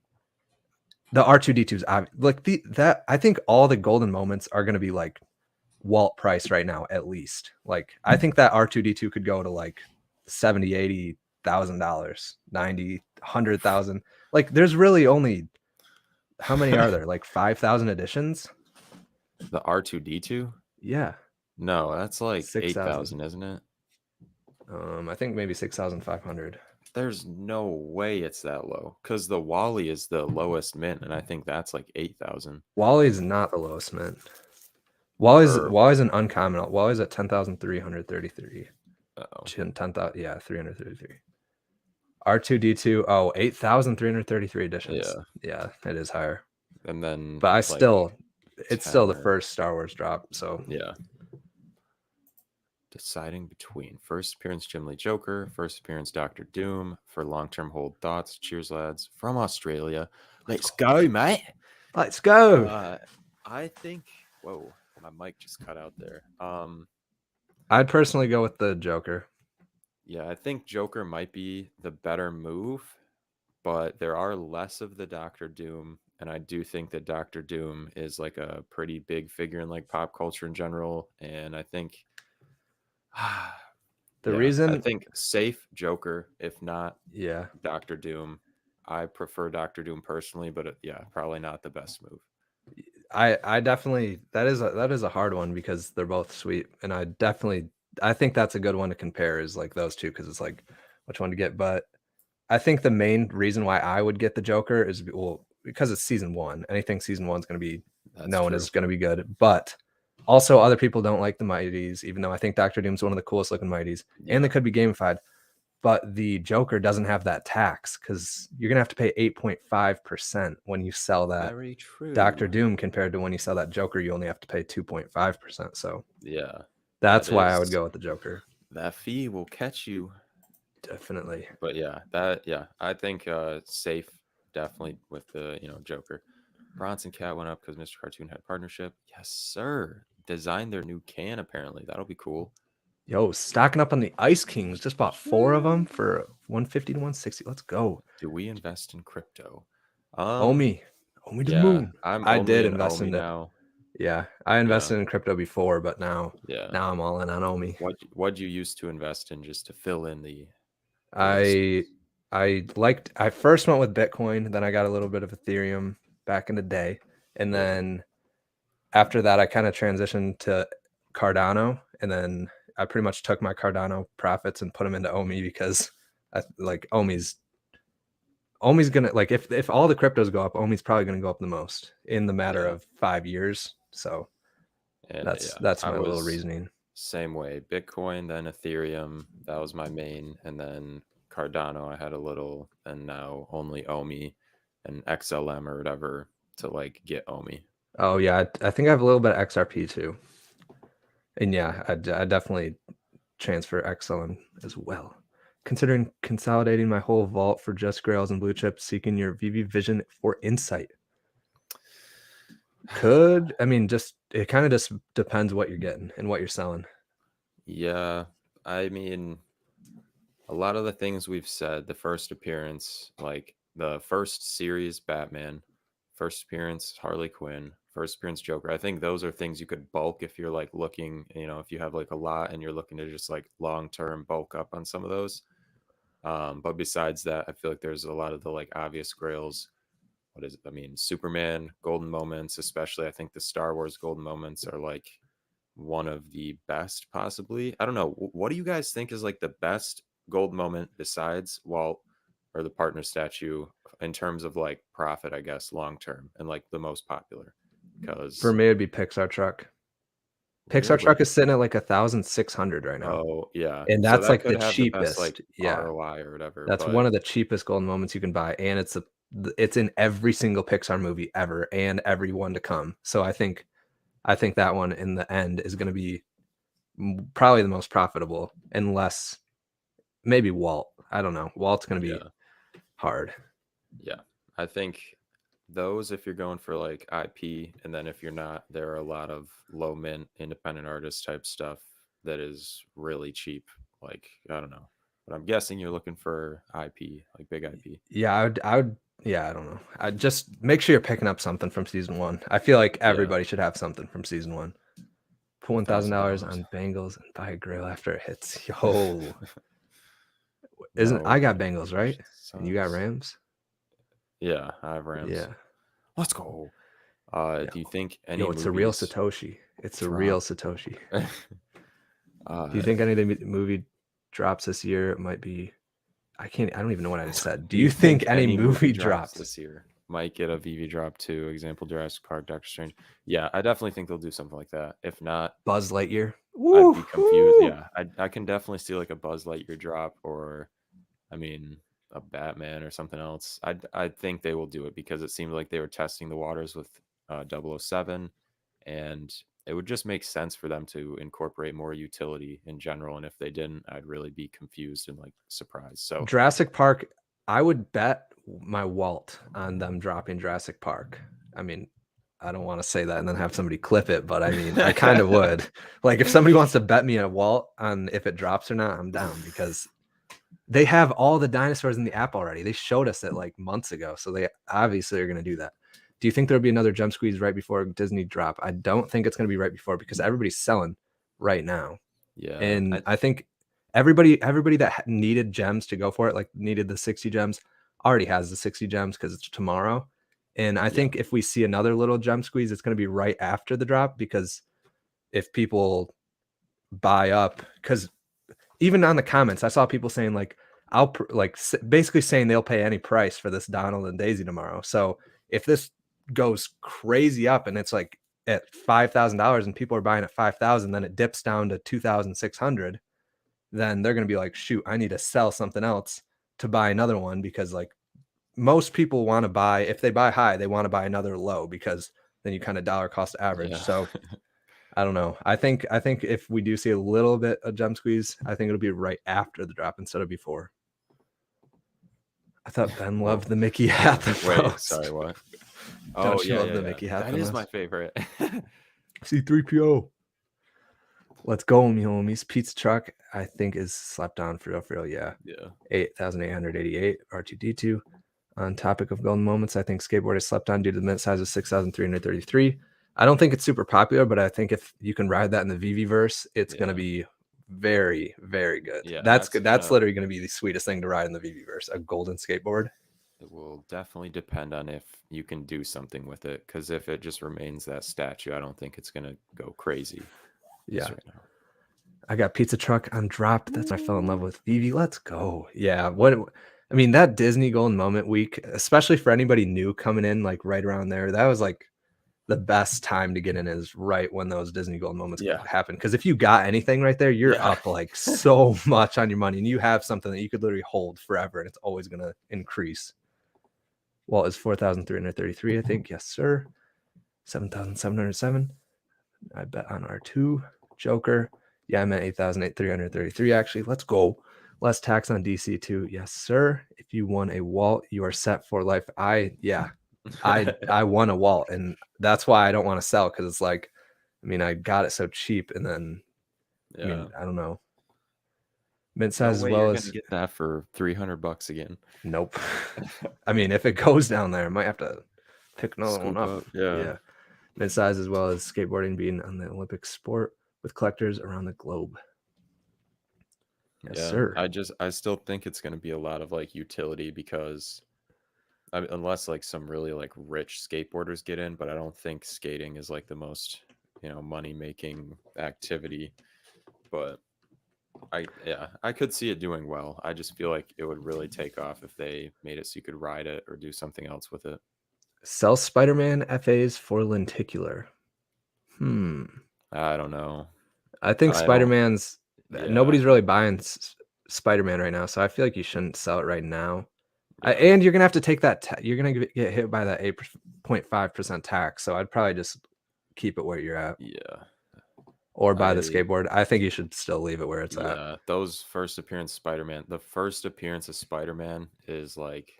Speaker 1: the R2D2s, like that I think all the golden moments are gonna be like Walt price right now, at least. Like I think that R2D2 could go to like 70, $80,000, 90, 100,000. Like there's really only how many are there? Like 5,000 editions?
Speaker 2: The R2D2?
Speaker 1: Yeah,
Speaker 2: No, that's like
Speaker 1: 6,000.
Speaker 2: 8,000, isn't it?
Speaker 1: I think maybe 6,500.
Speaker 2: There's no way it's that low because the Wally is the lowest mint, and I think that's like 8,000.
Speaker 1: Wally's not the lowest mint. Wally's
Speaker 2: Or
Speaker 1: Wally's an uncommon. Wally's at 10,333.
Speaker 2: oh
Speaker 1: 10,000, yeah, 333. R2D2, 8,333 editions.
Speaker 2: yeah,
Speaker 1: Yeah, it is higher.
Speaker 2: and then
Speaker 1: But
Speaker 2: like
Speaker 1: it's still
Speaker 2: 10
Speaker 1: the
Speaker 2: or
Speaker 1: first Star Wars drop. So
Speaker 2: yeah. Deciding between first appearance Jim Lee Joker, first appearance Doctor Doom for long-term hold thoughts. Cheers, lads from Australia. Let's go, mate.
Speaker 1: let's go.
Speaker 2: Uh, I think. Whoa, my mic just cut out there.
Speaker 1: I'd personally go with the Joker.
Speaker 2: Yeah, I think Joker might be the better move, but there are less of the Doctor Doom, and I do think that Doctor Doom is like a pretty big figure in like pop culture in general, and I think
Speaker 1: The
Speaker 2: yeah, I
Speaker 1: reason,
Speaker 2: think safe Joker, if not
Speaker 1: yeah,
Speaker 2: Doctor Doom. I prefer Doctor Doom personally, but yeah, probably not the best move.
Speaker 1: I definitely that is a hard one because they're both sweet, and I think that's a good one to compare is like those two because it's like which one to get. But I think the main reason why I would get the Joker is well because it's season 1. Anything season 1 is going to be
Speaker 2: That's
Speaker 1: known
Speaker 2: true.
Speaker 1: is going to be good, but also other people don't like the Mighties, even though I think Doctor Doom's one of the coolest looking Mighties, and they
Speaker 2: Yeah,
Speaker 1: could be gamified. But the Joker doesn't have that tax because you're gonna have to pay 8.5% when you sell that
Speaker 2: very
Speaker 1: Doctor
Speaker 2: true.
Speaker 1: Doom compared to when you sell that Joker, you only have to pay 2.5%. So
Speaker 2: Yeah, that
Speaker 1: that's why I would
Speaker 2: is
Speaker 1: go with the Joker.
Speaker 2: that fee will catch you.
Speaker 1: Definitely.
Speaker 2: But yeah, I think safe definitely with the Joker. Bronson Cat went up because Mr. Cartoon had partnership. Yes, sir. Designed their new can apparently. That'll be cool.
Speaker 1: Yo, stocking up on the Ice Kings. Just bought 4 of them for 150 to 160. Let's go.
Speaker 2: Do we invest in crypto?
Speaker 1: Omi. Omi the
Speaker 2: Yeah,
Speaker 1: moon.
Speaker 2: I'm
Speaker 1: I
Speaker 2: only
Speaker 1: did
Speaker 2: in
Speaker 1: invest
Speaker 2: Omi
Speaker 1: in it.
Speaker 2: now.
Speaker 1: Yeah. I
Speaker 2: Yeah,
Speaker 1: invested in crypto before, but now
Speaker 2: yeah.
Speaker 1: now I'm all in on Omi.
Speaker 2: What you used to invest in just to fill in the
Speaker 1: I
Speaker 2: losses?
Speaker 1: I first went with Bitcoin, then I got a little bit of Ethereum back in the day. And
Speaker 2: Yeah,
Speaker 1: then after that I kind of transitioned to Cardano, and then I pretty much took my Cardano profits and put them into Omi because like Omi's gonna like if all the cryptos go up, Omi's probably gonna go up the most in the matter
Speaker 2: yeah,
Speaker 1: of 5 years. So
Speaker 2: and
Speaker 1: that's
Speaker 2: yeah.
Speaker 1: that's
Speaker 2: I
Speaker 1: my little
Speaker 2: was
Speaker 1: reasoning.
Speaker 2: same way. Bitcoin, then Ethereum. That was my main, and then Cardano. I had a little, and now only Omi and XLM or whatever to like get Omi.
Speaker 1: Oh yeah, I think I have a little bit of XRP too, and yeah, I definitely transfer XLM as well. considering consolidating my whole vault for just grails and blue chips, seeking your VV vision for insight. Could, I mean, just it kind of just depends what you're getting and what you're selling.
Speaker 2: Yeah, I mean, a lot of the things we've said, the first appearance, like the first series Batman, first appearance Harley Quinn, first appearance Joker, I think those are things you could bulk if you're like looking, if you have like a lot and you're looking to just like long term bulk up on some of those. But besides that, I feel like there's a lot of the like obvious grails. What is it? I mean, Superman golden moments, especially I think the Star Wars golden moments are like one of the best, possibly. I don't know. What do you guys think is like the best gold moment besides Walt or the partner statue in terms of like profit, I guess, long term and like the most popular? Because
Speaker 1: For me, it'd be Pixar truck. Pixar truck
Speaker 2: really,
Speaker 1: is sitting at like 1,600 right now.
Speaker 2: oh yeah,
Speaker 1: And
Speaker 2: so
Speaker 1: that's
Speaker 2: that
Speaker 1: like
Speaker 2: could
Speaker 1: the
Speaker 2: have the best
Speaker 1: cheapest.
Speaker 2: like
Speaker 1: Yeah.
Speaker 2: ROI or whatever.
Speaker 1: That's
Speaker 2: But
Speaker 1: one of the cheapest golden moments you can buy. And it's in every single Pixar movie ever and every one to come. So I think that one in the end is going to be probably the most profitable, unless maybe Walt. I don't know. Walt's going to be
Speaker 2: yeah,
Speaker 1: hard.
Speaker 2: yeah, I think those if you're going for like IP, and then if you're not, there are a lot of low mint independent artist type stuff that is really cheap. Like I don't know, but I'm guessing you're looking for IP, like big IP.
Speaker 1: Yeah, yeah, I don't know. I just make sure you're picking up something from season one. I feel like
Speaker 2: Yeah,
Speaker 1: everybody should have something from season one. Put $1,000
Speaker 2: $1,000.
Speaker 1: on Bengals and buy a grill after it hits. Yo, isn't
Speaker 2: No,
Speaker 1: I got
Speaker 2: it
Speaker 1: Bengals, right? And you got
Speaker 2: sucks.
Speaker 1: Rams?
Speaker 2: Yeah, I have Rams.
Speaker 1: Yeah.
Speaker 2: Let's go.
Speaker 1: Yeah.
Speaker 2: Do you think any
Speaker 1: Yo, it's a real
Speaker 2: movies
Speaker 1: Satoshi. It's a real
Speaker 2: drop?
Speaker 1: Satoshi. Do
Speaker 2: uh,
Speaker 1: you think any of the movie drops this year? It might be. I don't even know what I just said. Do
Speaker 2: Do you
Speaker 1: you think
Speaker 2: think
Speaker 1: any
Speaker 2: any movie
Speaker 1: movie
Speaker 2: drops
Speaker 1: drops?
Speaker 2: this year? Might get a VV drop too. Example: Jurassic Park, Doctor Strange. Yeah, I definitely think they'll do something like that. If not,
Speaker 1: Buzz Lightyear.
Speaker 2: I'd be confused.
Speaker 1: Woo-hoo!
Speaker 2: Yeah, I can definitely see like a Buzz Lightyear drop, or I mean, a Batman or something else. I think they will do it because it seemed like they were testing the waters with 007, and it would just make sense for them to incorporate more utility in general. And if they didn't, I'd really be confused and like surprised. So
Speaker 1: Jurassic Park. I would bet my Walt on them dropping Jurassic Park. I mean, I don't want to say that and then have somebody clip it, but I mean, I kind of would. Like, if somebody wants to bet me a Walt on if it drops or not, I'm down because they have all the dinosaurs in the app already. They showed us it like months ago, so they obviously are going to do that. Do you think there'll be another jump squeeze right before Disney drop? I don't think it's going to be right before because everybody's selling right now,
Speaker 2: yeah,
Speaker 1: and I think everybody that needed gems to go for it, like needed the 60 gems, already has the 60 gems because it's tomorrow. And I
Speaker 2: yeah,
Speaker 1: think if we see another little gem squeeze, it's going to be right after the drop because if people buy up, because even on the comments, I saw people saying like, basically saying they'll pay any price for this Donald and Daisy tomorrow. So if this goes crazy up and it's like at $5,000 and people are buying at 5,000, then it dips down to 2,600. Then they're going to be like, shoot, I need to sell something else to buy another one because like most people want to buy, if they buy high, they want to buy another low because then you kind of dollar cost average.
Speaker 2: yeah.
Speaker 1: So I don't know. I think if we do see a little bit of jump squeeze, I think it'll be right after the drop instead of before. I thought Ben
Speaker 2: Whoa.
Speaker 1: loved the Mickey hat the
Speaker 2: Wait,
Speaker 1: most.
Speaker 2: sorry, what? Oh
Speaker 1: Don't you
Speaker 2: yeah,
Speaker 1: love
Speaker 2: yeah,
Speaker 1: the
Speaker 2: yeah.
Speaker 1: Mickey hat
Speaker 2: That
Speaker 1: the
Speaker 2: is
Speaker 1: most?
Speaker 2: my favorite.
Speaker 1: C3PO. Let's go, me homies. Pizza truck, I think, is slept on for real. Yeah.
Speaker 2: Yeah.
Speaker 1: 8,888 R2D2. On topic of golden moments, I think skateboard is slept on due to the mint size of 6,333. I don't think it's super popular, but I think if you can ride that in the VV verse, it's going to
Speaker 2: Yeah.
Speaker 1: be very, very good.
Speaker 2: Yeah,
Speaker 1: That's
Speaker 2: that's
Speaker 1: good. That's
Speaker 2: gonna
Speaker 1: literally going to be the sweetest thing to ride in the VV verse, a golden skateboard.
Speaker 2: it will definitely depend on if you can do something with it. Because if it just remains that statue, I don't think it's gonna go crazy.
Speaker 1: Yeah.
Speaker 2: Right now.
Speaker 1: I got pizza truck on drop. That's why I fell in love with Vivi. Let's go. Yeah. I mean, that Disney Golden Moment week, especially for anybody new coming in, like right around there, that was like the best time to get in is right when those Disney Golden Moments
Speaker 2: Yeah.
Speaker 1: happen. Because if you got anything right there, you're
Speaker 2: Yeah.
Speaker 1: up like so much on your money, and you have something that you could literally hold forever, and it's always gonna increase. Well, it's 4,333, I think. Yes, sir. 7,707. I bet on R2. Joker. Yeah, I'm at 8,333 actually. Let's go. Less tax on DC too. Yes, sir. If you won a Walt, you are set for life. I won a Walt, and that's why I don't want to sell, because it's like, I mean, I got it so cheap, and then I mean, I don't know. Mint
Speaker 2: No
Speaker 1: size as
Speaker 2: way
Speaker 1: well
Speaker 2: you're
Speaker 1: as
Speaker 2: gonna get that for $300 again.
Speaker 1: nope. I mean, if it goes down there, I might have to pick another one
Speaker 2: Scoop
Speaker 1: up.
Speaker 2: up, yeah.
Speaker 1: Mint size as well as skateboarding being on the Olympic sport with collectors around the globe. Yes,
Speaker 2: Yeah,
Speaker 1: sir.
Speaker 2: I still think it's gonna be a lot of like utility because I mean, unless like some really like rich skateboarders get in, but I don't think skating is like the most, money making activity. But I could see it doing well. I just feel like it would really take off if they made it so you could ride it or do something else with it.
Speaker 1: Sell Spider-Man FAs for lenticular.
Speaker 2: I don't know.
Speaker 1: I think
Speaker 2: I don't.
Speaker 1: Spider-Man's
Speaker 2: Yeah,
Speaker 1: nobody's really buying Spider-Man right now, so I feel like you shouldn't sell it right now.
Speaker 2: yeah,
Speaker 1: And you're gonna have to take that. You're gonna get hit by that 8.5% tax. So I'd probably just keep it where you're at,
Speaker 2: yeah.
Speaker 1: or buy the
Speaker 2: I
Speaker 1: skateboard. I think you should still leave it where it's at.
Speaker 2: Yeah, those first appearance Spider-Man, the first appearance of Spider-Man is like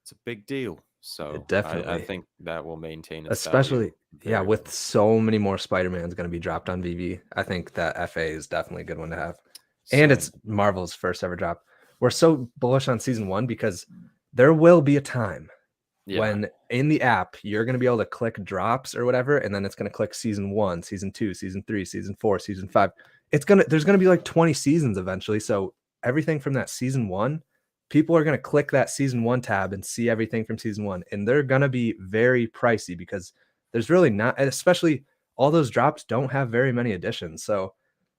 Speaker 2: it's a big deal. So I
Speaker 1: Definitely,
Speaker 2: think that will maintain its value
Speaker 1: especially
Speaker 2: very
Speaker 1: with
Speaker 2: well.
Speaker 1: so many more Spider-Mans gonna be dropped on VV. I think that FA is definitely a good one to have, and
Speaker 2: Same.
Speaker 1: it's Marvel's first ever drop. We're so bullish on season 1 because there will be a time
Speaker 2: Yeah.
Speaker 1: when in the app you're going to be able to click drops or whatever, and then it's going to click season 1, season 2, season 3, season 4, season 5. There's going to be like 20 seasons eventually, so everything from that season 1, people are going to click that season 1 tab and see everything from season 1, and they're going to be very pricey because there's really not, especially all those drops don't have very many additions, so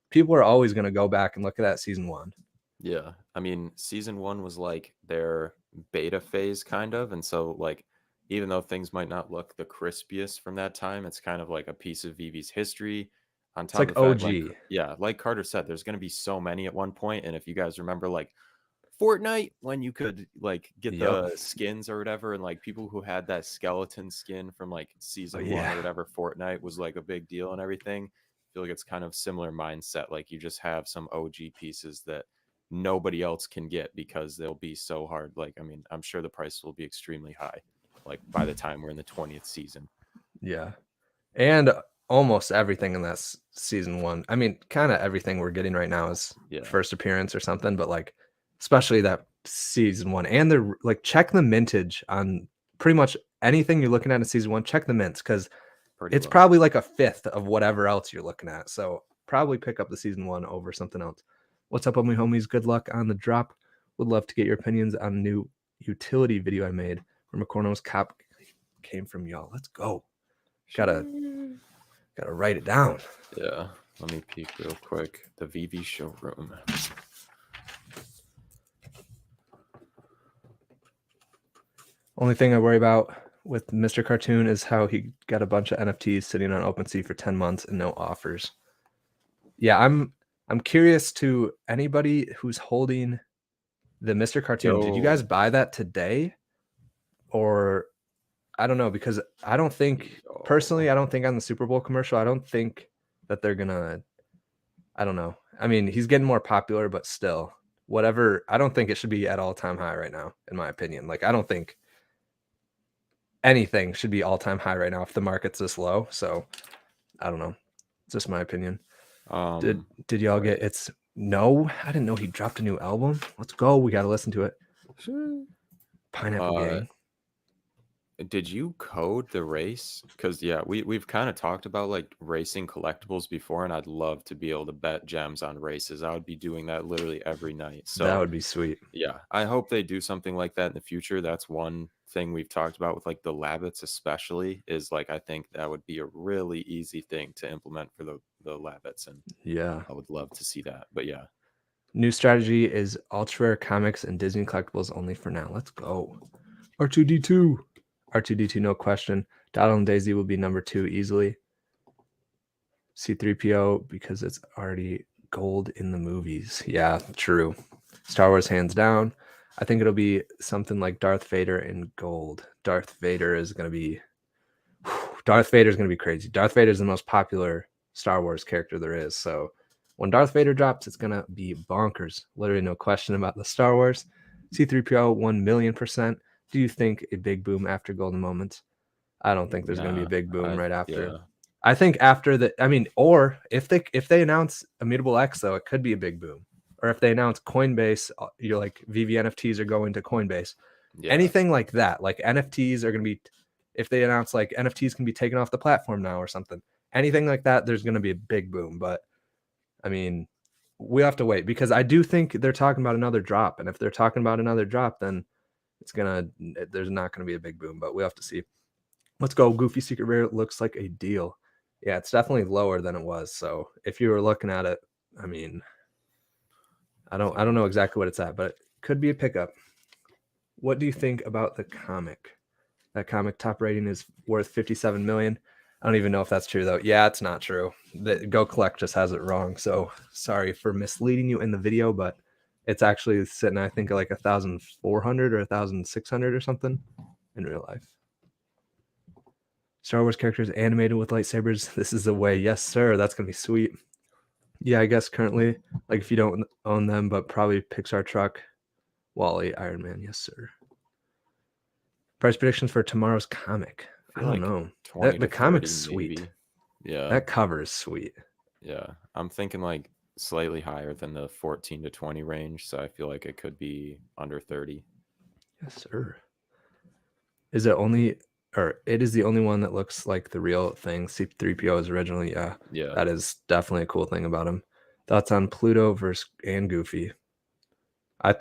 Speaker 1: people are always going to go back and look at that season 1.
Speaker 2: Yeah. I mean, season 1 was like their beta phase kind of, and so like even though things might not look the crispiest from that time, it's kind of like a piece of Vivi's history. On
Speaker 1: It's
Speaker 2: top
Speaker 1: like
Speaker 2: of the fact, like
Speaker 1: OG.
Speaker 2: yeah, like Carter said, there's going to be so many at one point, and if you guys remember, like Fortnite, when you could like get
Speaker 1: Yep.
Speaker 2: the skins or whatever, and like people who had that skeleton skin from like
Speaker 1: Oh,
Speaker 2: season 1
Speaker 1: yeah.
Speaker 2: or whatever, Fortnite was like a big deal and everything. I feel like it's kind of similar mindset. Like you just have some OG pieces that nobody else can get because they'll be so hard. Like, I mean, I'm sure the price will be extremely high, like by the time we're in the 20th season.
Speaker 1: Yeah. And almost everything in that season 1. I mean, kind of everything we're getting right now is
Speaker 2: Yeah,
Speaker 1: first appearance or something, but like especially that season 1, and they're like, check the mintage on pretty much anything you're looking at in season 1. Check the mints, because
Speaker 2: pretty
Speaker 1: it's
Speaker 2: low.
Speaker 1: probably like a fifth of whatever else you're looking at. So probably pick up the season 1 over something else. What's up, homie homies? Good luck on the drop. Would love to get your opinions on a new utility video I made where McCorno's cop came from y'all. Let's go. Gotta write it down.
Speaker 2: Yeah, let me peek real quick. The VV showroom.
Speaker 1: Only thing I worry about with Mr. Cartoon is how he got a bunch of NFTs sitting on OpenSea for 10 months and no offers. Yeah, I'm curious to anybody who's holding the Mr. Cartoon. Did you guys buy that today? Or I don't know, because I don't think personally, I don't think on the Super Bowl commercial, I don't think that they're gonna, I don't know. I mean, he's getting more popular, but still, whatever. I don't think it should be at all-time high right now, in my opinion. Like, I don't think anything should be all-time high right now if the market's this low. So I don't know. It's just my opinion. Did y'all get it's no? I didn't know he dropped a new album. Let's go. We gotta listen to it. Pineapple Gang.
Speaker 2: Did you code the race? Because yeah, we've kind of talked about like racing collectibles before, and I'd love to be able to bet gems on races. I would be doing that literally every night.
Speaker 1: That
Speaker 2: So
Speaker 1: would be sweet.
Speaker 2: yeah, I hope they do something like that in the future. That's one thing we've talked about with like the Labbits, especially, is like I think that would be a really easy thing to implement for the Labbits, and
Speaker 1: Yeah.
Speaker 2: I would love to see that. But yeah,
Speaker 1: New strategy is ultra rare comics and Disney collectibles only for now. Let's go. R2D2. R2D2, no question. Donald and Daisy will be number 2 easily. C3PO because it's already gold in the movies. Yeah, true. Star Wars hands down. I think it'll be something like Darth Vader in gold. Darth Vader is going to be crazy. Darth Vader is the most popular Star Wars character there is. So When Darth Vader drops, it's gonna be bonkers. Literally no question about the Star Wars. C3PO 1,000,000%. Do you think a big boom after Golden Moments? I don't think there's gonna be a big boom right after.
Speaker 2: Yeah.
Speaker 1: I think after the, I mean, or if they announce Immutable X though, it could be a big boom. Or if they announce Coinbase, you're like Veve NFTs are going to Coinbase.
Speaker 2: Yeah.
Speaker 1: Anything like that, like NFTs are gonna be, if they announce like NFTs can be taken off the platform now or something, anything like that, there's gonna be a big boom. But I mean, we have to wait because I do think they're talking about another drop, and if they're talking about another drop, then there's not gonna be a big boom. But we have to see. Let's go. Goofy Secret Rare looks like a deal. Yeah, it's definitely lower than it was. So if you were looking at it, I mean, I don't know exactly what it's at, but it could be a pickup. What do you think about the comic? That comic top rating is worth 57 million. I don't even know if that's true though. Yeah, it's not true. The Go Collect just has it wrong. So sorry for misleading you in the video, but it's actually sitting, I think, at like 1,400 or 1,600 or something in real life. Star Wars characters animated with lightsabers. This is the way. Yes, sir. That's gonna be sweet. Yeah, I guess currently, like if you don't own them, but probably Pixar truck, Wally, Iron Man. Yes, sir. Price predictions for tomorrow's comic. I don't know. The comic's sweet.
Speaker 2: Maybe. Yeah.
Speaker 1: That cover is sweet.
Speaker 2: Yeah. I'm thinking like slightly higher than the 14 to 20 range, so I feel like it could be under 30.
Speaker 1: Yes, sir. Is it only, or it is the only one that looks like the real thing? C3PO is originally, yeah.
Speaker 2: Yeah.
Speaker 1: That is definitely a cool thing about him. Thoughts on Pluto versus and Goofy? I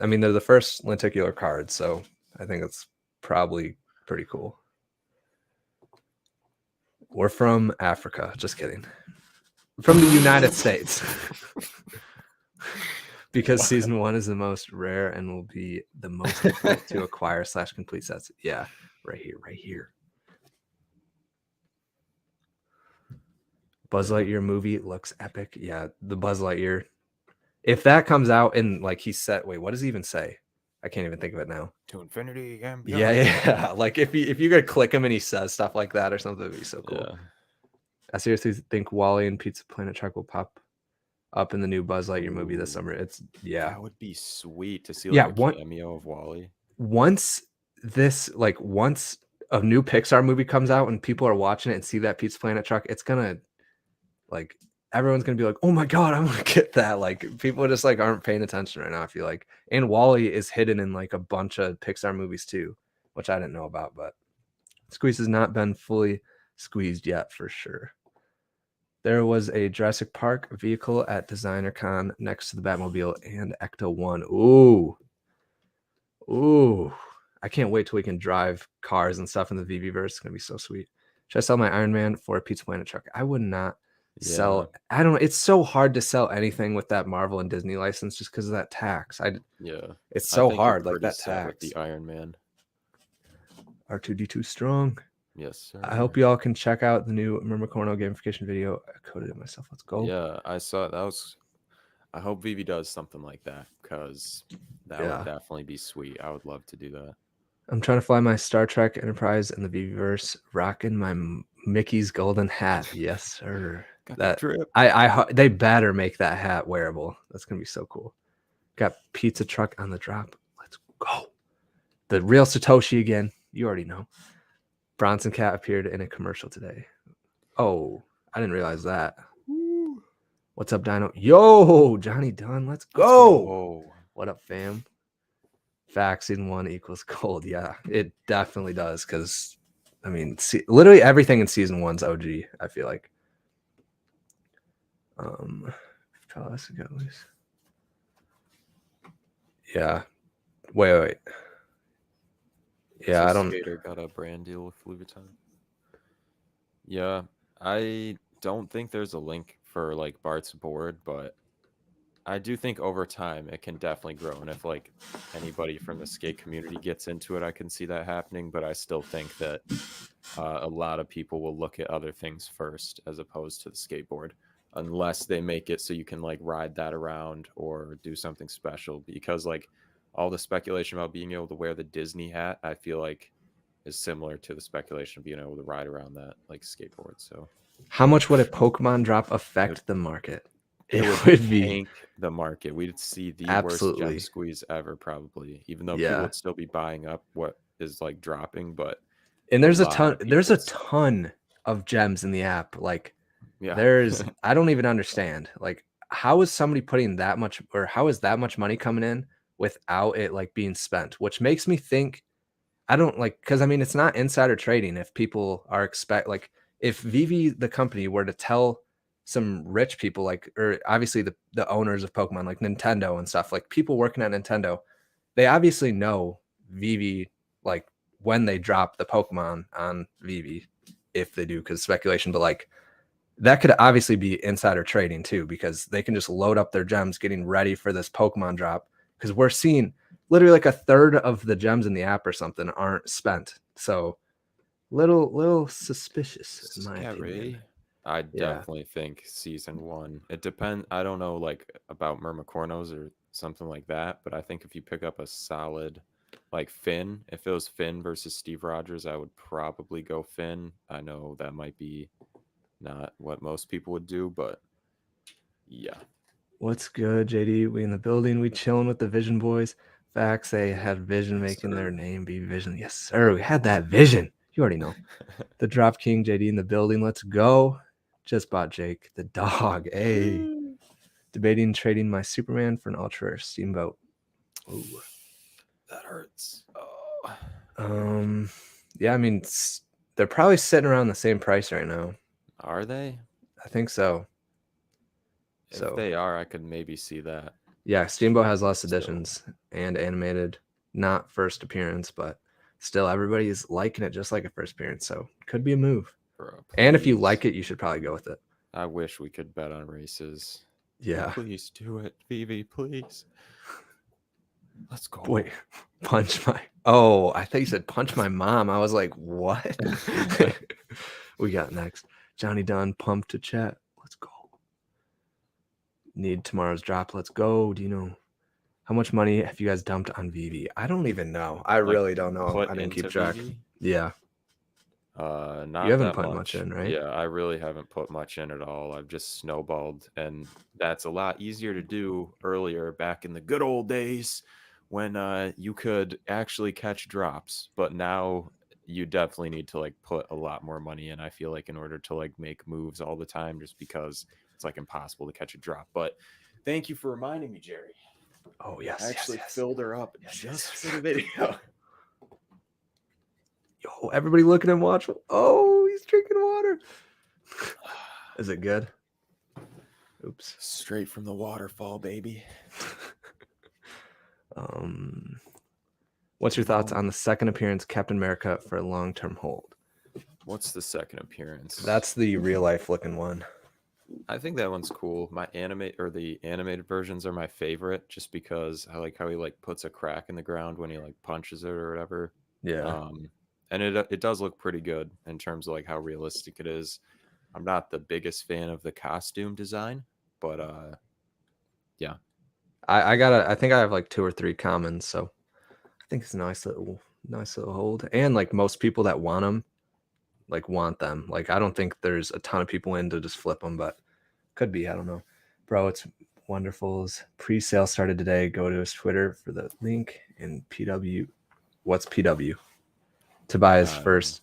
Speaker 1: mean, they're the first lenticular cards, so I think it's probably pretty cool. We're from Africa. Just kidding. From the United States. Because season 1 is the most rare and will be the most difficult to acquire / complete sets. Yeah, right here. Buzz Lightyear movie looks epic. Yeah, the Buzz Lightyear. If that comes out and like he said, wait, what does he even say? I can't even think of it now.
Speaker 2: To infinity and
Speaker 1: beyond. Yeah. Like if you could click him and he says stuff like that or something, it'd be so cool.
Speaker 2: Yeah.
Speaker 1: I seriously think Wally and Pizza Planet Truck will pop up in the new Buzz Lightyear movie this summer. It's
Speaker 2: that would be sweet to see like a cameo of Wally.
Speaker 1: Once a new Pixar movie comes out and people are watching it and see that Pizza Planet truck, it's gonna like everyone's gonna be like, oh my god, I'm gonna get that. Like people just like aren't paying attention right now, I feel like. And Wally is hidden in like a bunch of Pixar movies too, which I didn't know about, but Squeeze has not been fully squeezed yet for sure. There was a Jurassic Park vehicle at Designer Con next to the Batmobile and Ecto 1. Ooh. I can't wait till we can drive cars and stuff in the VV-verse. It's going to be so sweet. Should I sell my Iron Man for a Pizza Planet truck? I would not sell. I don't know. It's so hard to sell anything with that Marvel and Disney license just because of that tax. It's so hard, like that tax.
Speaker 2: With the Iron Man.
Speaker 1: R2D2 strong.
Speaker 2: Yes, sir.
Speaker 1: I hope you all can check out the new Murmur gamification video. I coded it myself. Let's go.
Speaker 2: Yeah, I saw it. I hope Veve does something like that because that would definitely be sweet. I would love to do that.
Speaker 1: I'm trying to fly my Star Trek Enterprise in the VV-verse, rocking my Mickey's golden hat. Yes, sir.
Speaker 2: That trip.
Speaker 1: They better make that hat wearable. That's gonna be so cool. Got pizza truck on the drop. Let's go. The real Satoshi again. You already know. Bronson Cat appeared in a commercial today. Oh, I didn't realize that. Woo. What's up, Dino? Yo, Johnny Dunn. Let's go. What up, fam? Facts in 1 equals gold. Yeah, it definitely does. Because, I mean, literally everything in season 1's OG, I feel like. Yeah. Wait. Yeah,
Speaker 2: so
Speaker 1: I don't.
Speaker 2: Skater got a brand deal with Louis Vuitton. Yeah, I don't think there's a link for like Bart's board, but I do think over time it can definitely grow. And if like anybody from the skate community gets into it, I can see that happening. But I still think that a lot of people will look at other things first as opposed to the skateboard, unless they make it so you can like ride that around or do something special. Because like all the speculation about being able to wear the Disney hat, I feel like is similar to the speculation of being able to ride around that like skateboard. So
Speaker 1: how much would a Pokemon drop affect the market?
Speaker 2: it
Speaker 1: It
Speaker 2: would
Speaker 1: would be
Speaker 2: tank the market. We'd see the worst gem
Speaker 1: absolutely.
Speaker 2: squeeze ever, probably. Even though people
Speaker 1: Yeah.
Speaker 2: would still be buying up what is like dropping, but
Speaker 1: And
Speaker 2: a
Speaker 1: there's a
Speaker 2: lot
Speaker 1: ton
Speaker 2: of
Speaker 1: there's
Speaker 2: people
Speaker 1: a
Speaker 2: would sell.
Speaker 1: ton of gems in the app. Like
Speaker 2: Yeah.
Speaker 1: I don't even understand. Like how is somebody putting that much or how is that much money coming in without it like being spent? Which makes me think I don't like because I mean it's not insider trading if people are like if Veve the company were to tell some rich people like or obviously the owners of Pokemon like Nintendo and stuff like people working at Nintendo they obviously know Veve like when they drop the Pokemon on Veve if they do because speculation but like that could obviously be insider trading too because they can just load up their gems getting ready for this Pokemon drop because we're seeing literally like a third of the gems in the app or something aren't spent. So little suspicious in my opinion.
Speaker 2: Scary. I
Speaker 1: Yeah.
Speaker 2: definitely think season one. It depends. I don't know like about Myrmicornos or something like that, but I think if you pick up a solid like Finn, if it was Finn versus Steve Rogers, I would probably go Finn. I know that might be not what most people would do, but yeah.
Speaker 1: What's good, JD? We in the building. We chilling with the Vision boys. Facts. They had Vision
Speaker 2: Yes,
Speaker 1: making their
Speaker 2: sir.
Speaker 1: name be Vision. Yes, sir. We had that Vision. You already know. The Drop King, JD in the building. Let's go. Just bought Jake, the dog. Hey. Debating trading my Superman for an ultra rare steamboat. Ooh.
Speaker 2: That hurts. Oh.
Speaker 1: Yeah, I mean, they're probably sitting around the same price right now.
Speaker 2: Are they?
Speaker 1: I think so.
Speaker 2: If
Speaker 1: So,
Speaker 2: they are, I could maybe see that.
Speaker 1: yeah, Steamboat has less
Speaker 2: Still,
Speaker 1: editions and animated, not first appearance, but still everybody's liking it just like a first appearance. So, could be a move.
Speaker 2: bro,
Speaker 1: And if you
Speaker 2: please.
Speaker 1: like it, you should probably go with it.
Speaker 2: I wish we could bet on races.
Speaker 1: Yeah.
Speaker 2: Please do it, Veve, please. Let's go.
Speaker 1: Wait, punch my. Oh, I thought you said punch my mom. I was like, what? We got next. Johnny Dunn, pumped to chat. Let's go. Need tomorrow's drop. Let's go. Do you know how much money have you guys dumped on Veve? I don't even know. I
Speaker 2: Like
Speaker 1: really don't know.
Speaker 2: put
Speaker 1: I didn't keep
Speaker 2: into
Speaker 1: track.
Speaker 2: Veve?
Speaker 1: Yeah. You
Speaker 2: Not
Speaker 1: haven't
Speaker 2: that
Speaker 1: put much
Speaker 2: much.
Speaker 1: in, right?
Speaker 2: Yeah, I really haven't put much in at all. I've just snowballed, and that's a lot easier to do earlier back in the good old days when you could actually catch drops. But now you definitely need to like put a lot more money in. I feel like in order to like make moves all the time, just because it's like impossible to catch a drop. But thank you for reminding me, Jerry.
Speaker 1: Oh,
Speaker 2: I
Speaker 1: yes, yes,
Speaker 2: actually
Speaker 1: yes.
Speaker 2: filled her up
Speaker 1: Yes,
Speaker 2: just
Speaker 1: yes,
Speaker 2: for
Speaker 1: yes.
Speaker 2: the video.
Speaker 1: Yo, everybody looking and watching. Oh, he's drinking water. Is it good? Oops.
Speaker 2: Straight from the waterfall, baby.
Speaker 1: Um, what's your thoughts on the second appearance, Captain America, for a long-term hold?
Speaker 2: What's the second appearance?
Speaker 1: That's the real life looking one.
Speaker 2: I think that one's cool. The animated versions are my favorite just because I like how he like puts a crack in the ground when he like punches it or whatever.
Speaker 1: Yeah.
Speaker 2: Um and it does look pretty good in terms of like how realistic it is. I'm not the biggest fan of the costume design, but yeah.
Speaker 1: I think I have like 2 or 3 commons, so I think it's a nice little hold. And like most people that want them, like want them. Like I don't think there's a ton of people in to just flip them, but could be. I don't know, bro. It's wonderful. His pre-sale started today. Go to his Twitter for the link and PW. What's PW? To buy his
Speaker 2: Um,
Speaker 1: first.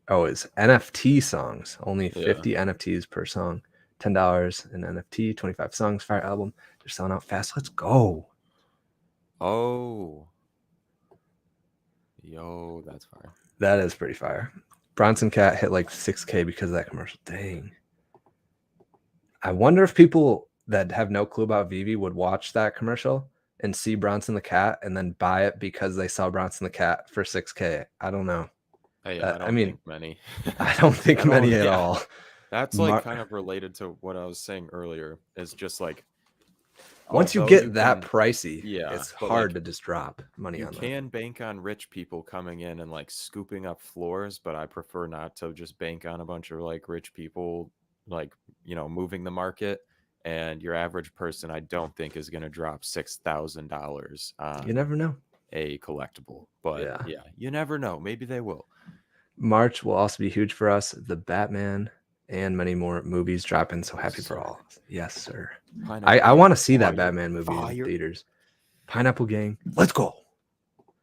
Speaker 1: Oh, his NFT songs. Only
Speaker 2: yeah.
Speaker 1: 50 NFTs per song. $10 an NFT. 25 songs. Fire album. They're selling out fast. Let's go.
Speaker 2: Oh. Yo, that's fire.
Speaker 1: That is pretty fire. Bronson Cat hit like 6K because of that commercial. Dang. I wonder if people that have no clue about Veve would watch that commercial and see Bronson the Cat and then buy it because they saw Bronson the Cat for 6K. I don't know.
Speaker 2: Hey, I
Speaker 1: I
Speaker 2: don't
Speaker 1: mean,
Speaker 2: think many.
Speaker 1: I don't think
Speaker 2: I don't
Speaker 1: many at
Speaker 2: yeah.
Speaker 1: all.
Speaker 2: That's like kind of related to what I was saying earlier. Is just like
Speaker 1: Once you
Speaker 2: although you
Speaker 1: get that
Speaker 2: can
Speaker 1: pricey,
Speaker 2: yeah,
Speaker 1: it's
Speaker 2: but
Speaker 1: hard
Speaker 2: like
Speaker 1: to just drop money
Speaker 2: you
Speaker 1: on them.
Speaker 2: can bank on rich people coming in and like scooping up floors, but I prefer not to just bank on a bunch of like rich people like, moving the market. And your average person, I don't think is going to drop $6,000
Speaker 1: You
Speaker 2: on
Speaker 1: never know.
Speaker 2: a collectible. But
Speaker 1: Yeah.
Speaker 2: yeah, you never know. Maybe they will.
Speaker 1: March will also be huge for us. The Batman and many more movies dropping. So happy for all. Yes, sir.
Speaker 2: Pineapple
Speaker 1: I
Speaker 2: Gang,
Speaker 1: want to see that
Speaker 2: fire,
Speaker 1: Batman movie in
Speaker 2: fire.
Speaker 1: theaters. Pineapple Gang, let's go.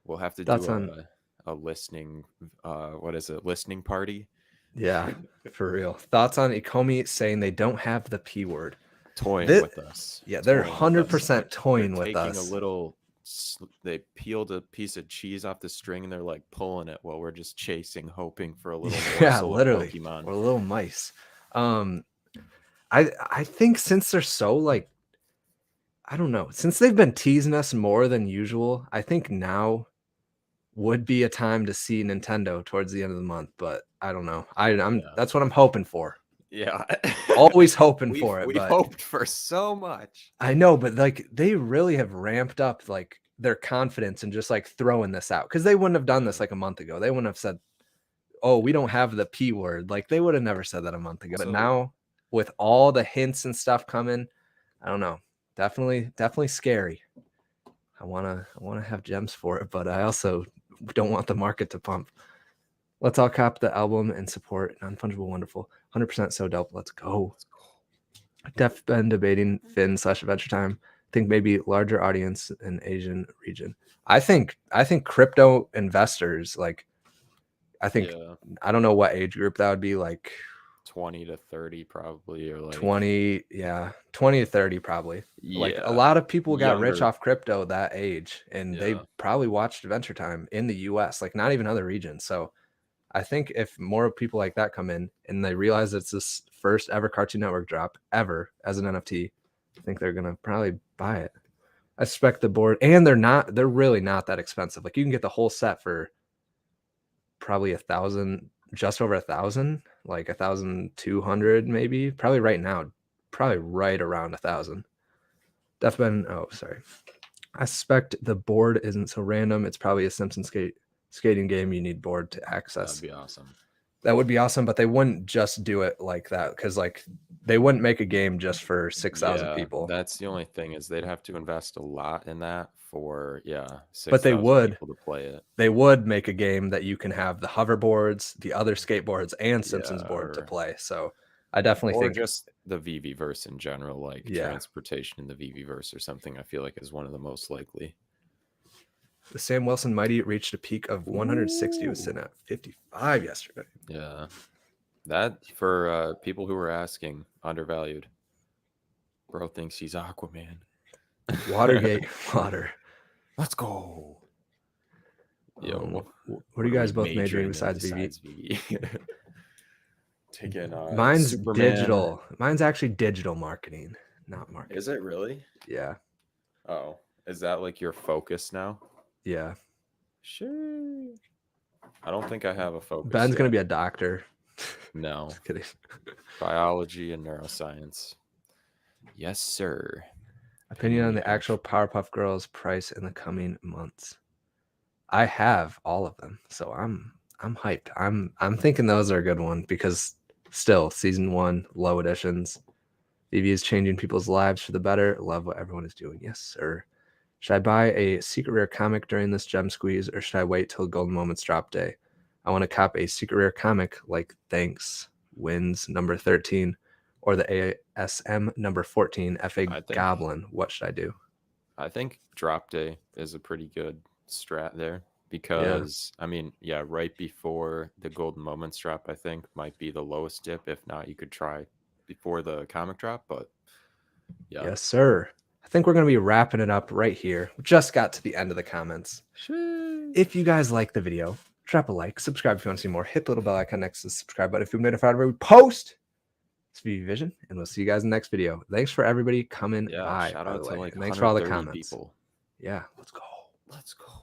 Speaker 2: We'll have to
Speaker 1: Thoughts
Speaker 2: do
Speaker 1: on
Speaker 2: a listening. What is it? Listening party.
Speaker 1: yeah, for real. Thoughts on Ecomi saying they don't have the P word.
Speaker 2: Toying with us.
Speaker 1: Yeah, they're
Speaker 2: Toying with us.
Speaker 1: 100% toying
Speaker 2: They're
Speaker 1: with
Speaker 2: taking a
Speaker 1: us.
Speaker 2: little. They peeled a piece of cheese off the string and they're like pulling it while we're just chasing, hoping for a little
Speaker 1: Yeah,
Speaker 2: morsel of
Speaker 1: literally.
Speaker 2: Pokemon.
Speaker 1: Or little mice. I think since they're so like, I don't know, since they've been teasing us more than usual, I think now would be a time to see Nintendo towards the end of the month, but I don't know. That's what I'm hoping for.
Speaker 2: Yeah.
Speaker 1: Always hoping for it,
Speaker 2: We've
Speaker 1: but
Speaker 2: hoped for so much.
Speaker 1: I know, but like they really have ramped up like their confidence and just like throwing this out because they wouldn't have done this like a month ago. They wouldn't have said, "Oh, we don't have the P word." Like they would have never said that a month ago. But now with all the hints and stuff coming, I don't know. Definitely scary. I wanna have gems for it, but I also don't want the market to pump. Let's all cop the album and support Non-Fungible Wonderful. 100% so dope. Let's go. Def been debating Finn/Adventure Time. I think maybe larger audience in Asian region. I think crypto investors like I think I don't know what age group that would be, like
Speaker 2: 20 to 30 probably, or like
Speaker 1: 20 to 30 probably. Like a lot of people got rich off crypto that age and they probably watched Adventure Time in the US, like not even other regions. So I think if more people like that come in and they realize it's this first ever Cartoon Network drop ever as an NFT, I think they're gonna probably buy it. I suspect the board, and they're really not that expensive. Like you can get the whole set for probably 1,000, just over 1,000, like 1,200 maybe. Probably right now, probably right around 1,000. Sorry. I suspect the board isn't so random. It's probably a Simpsons skating game you need board to access.
Speaker 2: That'd be awesome.
Speaker 1: That would be awesome, but they wouldn't just do it like that because like they wouldn't make a game just for 6,000 people.
Speaker 2: That's the only thing is they'd have to invest a lot in that for 6,000
Speaker 1: but they would
Speaker 2: people to play it.
Speaker 1: They would make a game that you can have the hoverboards, the other skateboards, and Simpsons board to play. So I definitely think
Speaker 2: just the Veve verse in general, like transportation in the Veve verse or something. I feel like is one of the most likely.
Speaker 1: The Sam Wilson Mighty reached a peak of 160. It was sitting at 55 yesterday.
Speaker 2: Yeah. That, for people who were asking, undervalued. Bro thinks he's Aquaman.
Speaker 1: Watergate water.
Speaker 2: Let's go. Yo,
Speaker 1: what are you guys both majoring besides Veve?
Speaker 2: Taking
Speaker 1: mine's
Speaker 2: Superman.
Speaker 1: Digital. Mine's actually digital marketing, not marketing.
Speaker 2: Is it really?
Speaker 1: Yeah.
Speaker 2: Oh, is that like your focus now?
Speaker 1: Yeah.
Speaker 2: Sure. I don't think I have a focus.
Speaker 1: Ben's gonna be a doctor.
Speaker 2: No.
Speaker 1: Just kidding.
Speaker 2: Biology and neuroscience. Yes, sir.
Speaker 1: Opinion on the actual Powerpuff Girls price in the coming months. I have all of them, so I'm hyped. I'm thinking those are a good one because still season 1 low editions. Veve is changing people's lives for the better. Love what everyone is doing. Yes, sir. Should I buy a secret rare comic during this gem squeeze, or should I wait till Golden Moments drop day? I want to cop a secret rare comic like Thanks, Wins number 13, or the ASM number 14, FA Goblin. What should I do?
Speaker 2: I think drop day is a pretty good strat there because, I mean, right before the Golden Moments drop, I think might be the lowest dip. If not, you could try before the comic drop, but
Speaker 1: Yes, sir. I think we're going to be wrapping it up right here. We just got to the end of the comments. If you guys like the video, drop a like, subscribe if you want to see more, hit the little bell icon next to the subscribe button if you're notified whenever we post. It's Veve Vision, and we'll see you guys in the next video. Thanks for everybody coming by.
Speaker 2: Shout out to like
Speaker 1: thanks for all the comments.
Speaker 2: people.
Speaker 1: Yeah, let's go.
Speaker 2: Let's go.